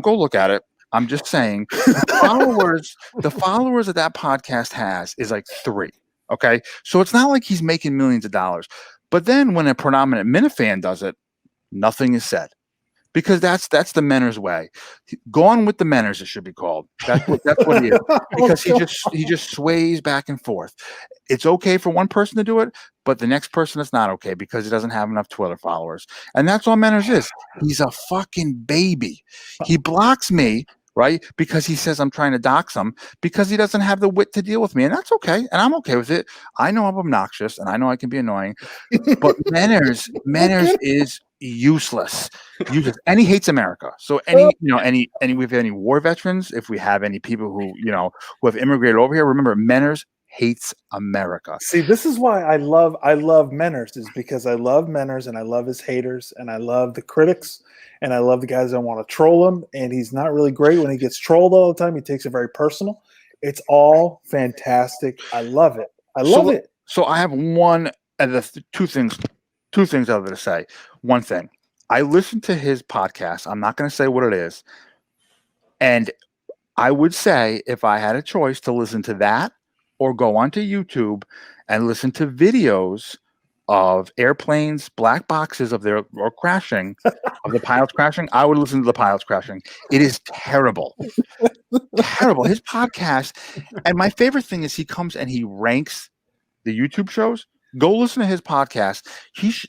go look at it. I'm just saying the followers that podcast has is like 3. Okay. So it's not like he's making millions of dollars. But then when a predominant Minifan does it, nothing is said, because that's the Menners way. Gone with the Menners, it should be called. That's what he is, because he just sways back and forth. It's okay for one person to do it, but the next person it's not okay because he doesn't have enough Twitter followers, and that's all Menners is. He's a fucking baby. He blocks me, right? Because he says I'm trying to dox him because he doesn't have the wit to deal with me. And that's okay. And I'm okay with it. I know I'm obnoxious and I know I can be annoying, but Menners is useless. And he hates America. So we have any war veterans, if we have any people who have immigrated over here, remember Menners hates America.
See, this is why I love Menners, is because I love Menners and I love his haters and I love the critics. And I love the guys that want to troll him. And he's not really great when he gets trolled all the time. He takes it very personal. It's all fantastic. I love it. it.
So I have one of the two things I have to say. One thing. I listened to his podcast. I'm not going to say what it is. And I would say if I had a choice to listen to that or go onto YouTube and listen to videos of airplanes, black boxes of the pilots crashing, I would listen to the pilots crashing. It is terrible. Terrible. His podcast. And my favorite thing is he comes and he ranks the YouTube shows. Go listen to his podcast.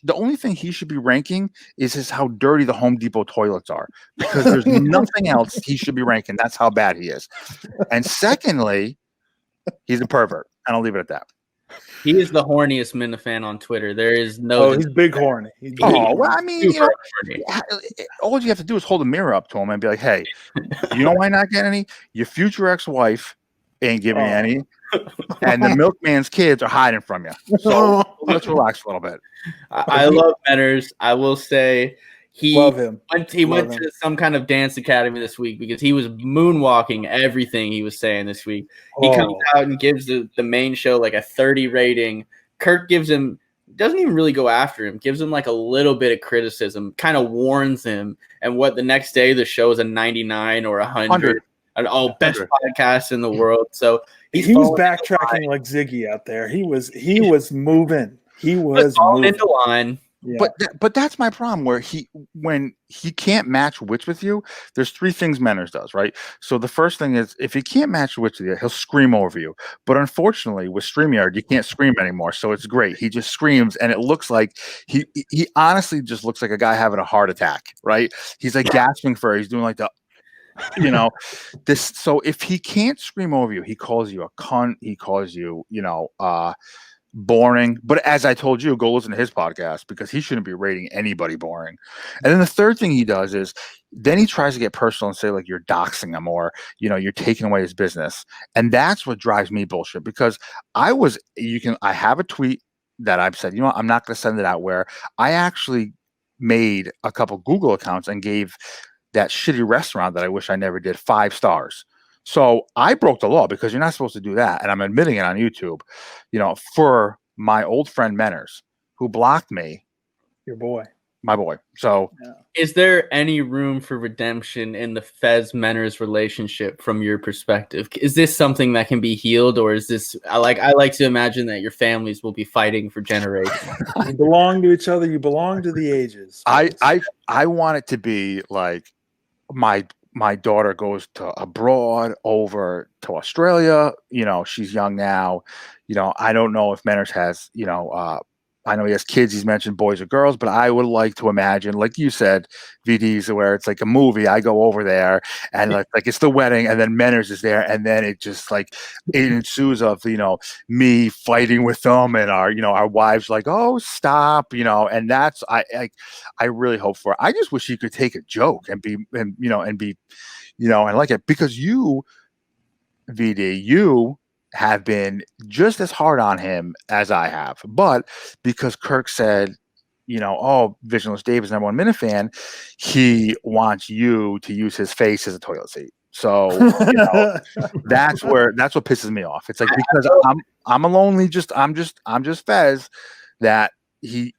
The only thing he should be ranking is how dirty the Home Depot toilets are, because there's nothing else he should be ranking. That's how bad he is. And secondly, he's a pervert. And I'll leave it at that.
He is the horniest Minifan on Twitter. There is no.
Oh, he's big horny.
Well, I mean, all you have to do is hold a mirror up to him and be like, "Hey, you know why not getting any? Your future ex-wife ain't giving you any. and the milkman's kids are hiding from you. So let's relax a little bit.
I love Menners. I will say
Love him.
went to some kind of dance academy this week because he was moonwalking everything he was saying this week. He comes out and gives the main show like a 30 rating. Kirk doesn't even really go after him, gives him like a little bit of criticism, kind of warns him. And the next day the show is a 99 or 100. Best podcast in the world. So
he was backtracking like Ziggy out there. He was moving. He was
falling into line.
Yeah. But that's my problem. When he can't match wits with you, there's three things Menners does, right? So the first thing is if he can't match wits with you, he'll scream over you. But unfortunately, with StreamYard, you can't scream anymore. So it's great. He just screams, and it looks like he honestly just looks like a guy having a heart attack, right? He's like gasping for air. He's doing like the this. So if he can't scream over you, he calls you a cunt. He calls you, boring. But as I told you, go listen to his podcast because he shouldn't be rating anybody boring. And then the third thing he does is then he tries to get personal and say like you're doxing him or you're taking away his business. And that's what drives me bullshit because I have a tweet that I've said, I'm not going to send it out, where I actually made a couple Google accounts and gave that shitty restaurant that I wish I never did 5 stars. So I broke the law because you're not supposed to do that. And I'm admitting it on YouTube, for my old friend Menners, who blocked me. My boy. So
is there any room for redemption in the Fezz Menners relationship from your perspective? Is this something that can be healed, or is this I like to imagine that your families will be fighting for generations?
You belong to each other. You belong to the ages.
I want it to be like my daughter goes to abroad over to Australia. She's young now. I don't know if Menners has, I know he has kids. He's mentioned boys or girls, but I would like to imagine, like you said, VDs, where it's like a movie. I go over there and like it's the wedding, and then Menners is there, and then it just it ensues of me fighting with them, and our wives like, oh stop, and that's I really hope for it. I just wish he could take a joke and be and like it, because you, VD, you have been just as hard on him as I have, but because Kirk said, Visionless Dave is #1 Minifan, he wants you to use his face as a toilet seat. So that's what pisses me off. It's like, because I'm just Fezz, that he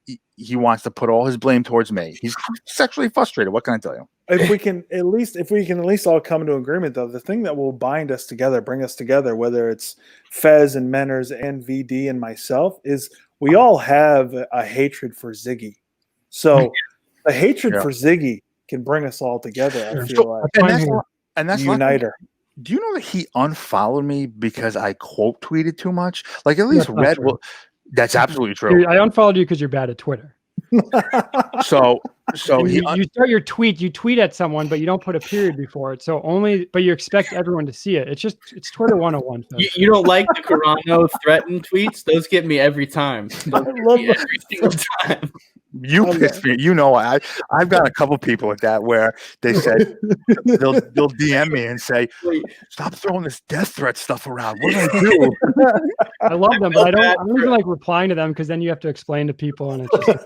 wants to put all his blame towards me. He's sexually frustrated. What can I tell you?
If we can at least all come to agreement, though, the thing that will bind us together, bring us together, whether it's Fezz and Menners and VD and myself, is we all have a hatred for Ziggy. So the hatred for Ziggy can bring us all together. I feel
and that's
uniter.
Do you know that he unfollowed me because I quote tweeted too much? Like, at least Red will. That's absolutely true.
I unfollowed you because you're bad at Twitter.
So
you start your tweet, you tweet at someone, but you don't put a period before it. But you expect everyone to see it. It's Twitter 101.
You don't like the Carano threatened tweets? Those get me every time. Every single time.
You pissed me. I've got a couple people at that where they said they'll DM me and say, "Stop throwing this death threat stuff around. What do I do?"
I love them, but I don't even like replying to them, because then you have to explain to people, and it's just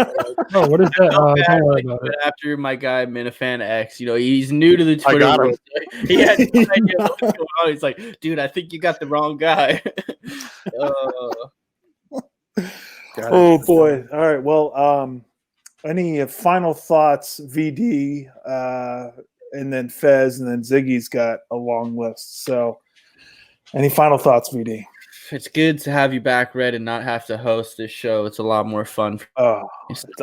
oh, what is that? Don't worry about it.
After my guy Minifan X, he's new to the Twitter world. He had no idea what's going on. He's like, dude, I think you got the wrong guy.
Oh boy! All right. Well, any final thoughts, VD, and then Fezz, and then Ziggy's got a long list. So, any final thoughts, VD?
It's good to have you back, Red, and not have to host this show. It's a lot more fun.
Oh,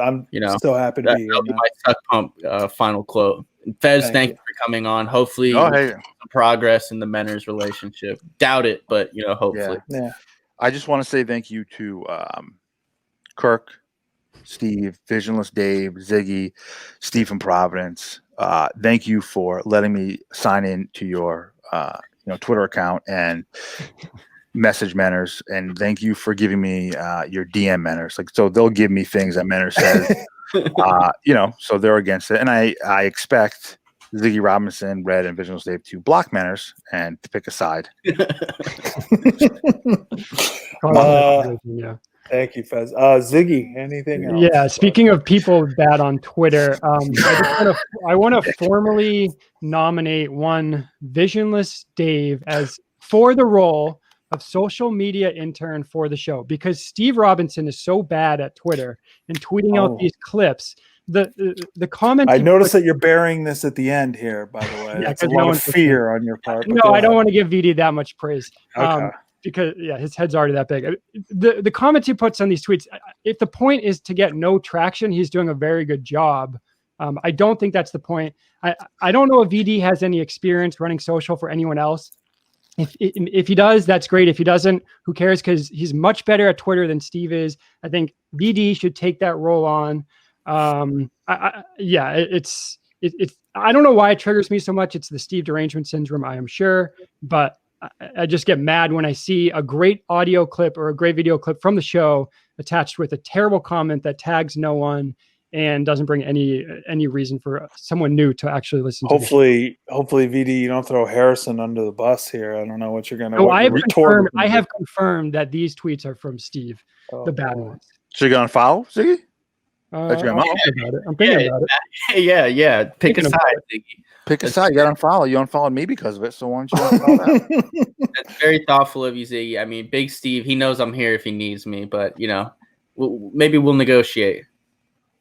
I'm so happy to be here.
That'll be my Tuck Pump final quote. And Fezz, thank you for coming on. Hopefully, some progress in the Menners relationship. Doubt it, but hopefully.
Yeah.
I just want to say thank you to Kirk, Steve, Visionless Dave, Ziggy, Steve from Providence. Thank you for letting me sign in to your Twitter account and message Menners, and thank you for giving me your DM Menners. So they'll give me things that Menners says, so they're against it, and I expect Ziggy Robinson, Red, and Visionless Dave to block manners and to pick a side.
Yeah.
Thank you, Fez. Ziggy, anything else?
Yeah. Speaking of people bad on Twitter, I want to formally nominate one Visionless Dave as for the role of social media intern for the show, because Steve Robinson is so bad at Twitter and tweeting out these clips. The comment.
I noticed that you're burying this at the end here, by the way. That's a lot of fear on your part.
No, I don't want to give VD that much praise.
Okay.
Because his head's already that big. The comments he puts on these tweets, if the point is to get no traction, he's doing a very good job. I don't think that's the point. I don't know if VD has any experience running social for anyone else. If he does, that's great. If he doesn't, who cares? Because he's much better at Twitter than Steve is. I think VD should take that role on. It's I don't know why it triggers me so much. It's the Steve derangement syndrome, I am sure, but I just get mad when I see a great audio clip or a great video clip from the show attached with a terrible comment that tags no one and doesn't bring any reason for someone new to actually listen.
Hopefully, VD, you don't throw Harrison under the bus here. I don't know what you're going to.
No, I have confirmed that these tweets are from Steve, the bad ones.
So you're gonna follow Ziggy?
I'm thinking about it.
Yeah. Pick a side, Ziggy.
Pick a side. You got to unfollow. You unfollowed me because of it. So why don't you unfollow that?
That's very thoughtful of you, Ziggy. I mean, Big Steve, he knows I'm here if he needs me, but maybe we'll negotiate.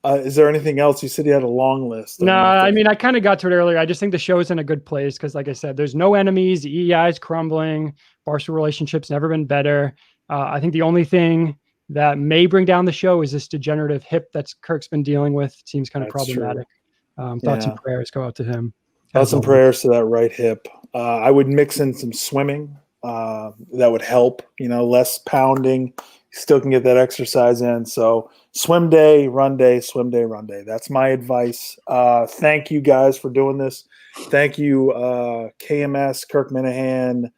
Is there anything else? You said you had a long list.
No, I mean, I kind of got to it earlier. I just think the show is in a good place because, like I said, there's no enemies. The EEI is crumbling. Barstool relationship's never been better. I think the only thing that may bring down the show is this degenerative hip that's Kirk's been dealing with. It seems kind of problematic. Thoughts and prayers go out to him.
Thoughts and prayers to that right hip. I would mix in some swimming. That would help. Less pounding. Still can get that exercise in. So swim day, run day, swim day, run day. That's my advice. Thank you guys for doing this. Thank you, KMS, Kirk Minihane.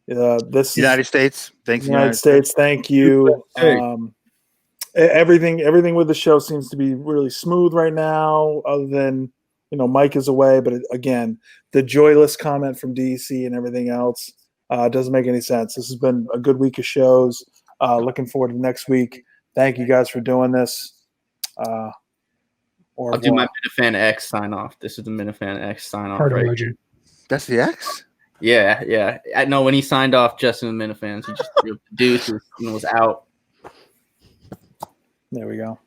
This
United States. Thanks,
United States. Thank you. Everything with the show seems to be really smooth right now, other than Mike is away. But again, the joyless comment from DC and everything else doesn't make any sense. This has been a good week of shows. Looking forward to next week. Thank you guys for doing this.
I'll do my Minifan X sign off. This is the Minifan X sign off. Right here.
That's the X?
Yeah. I know when he signed off Justin the Minifans, he just deuces and was out.
There we go.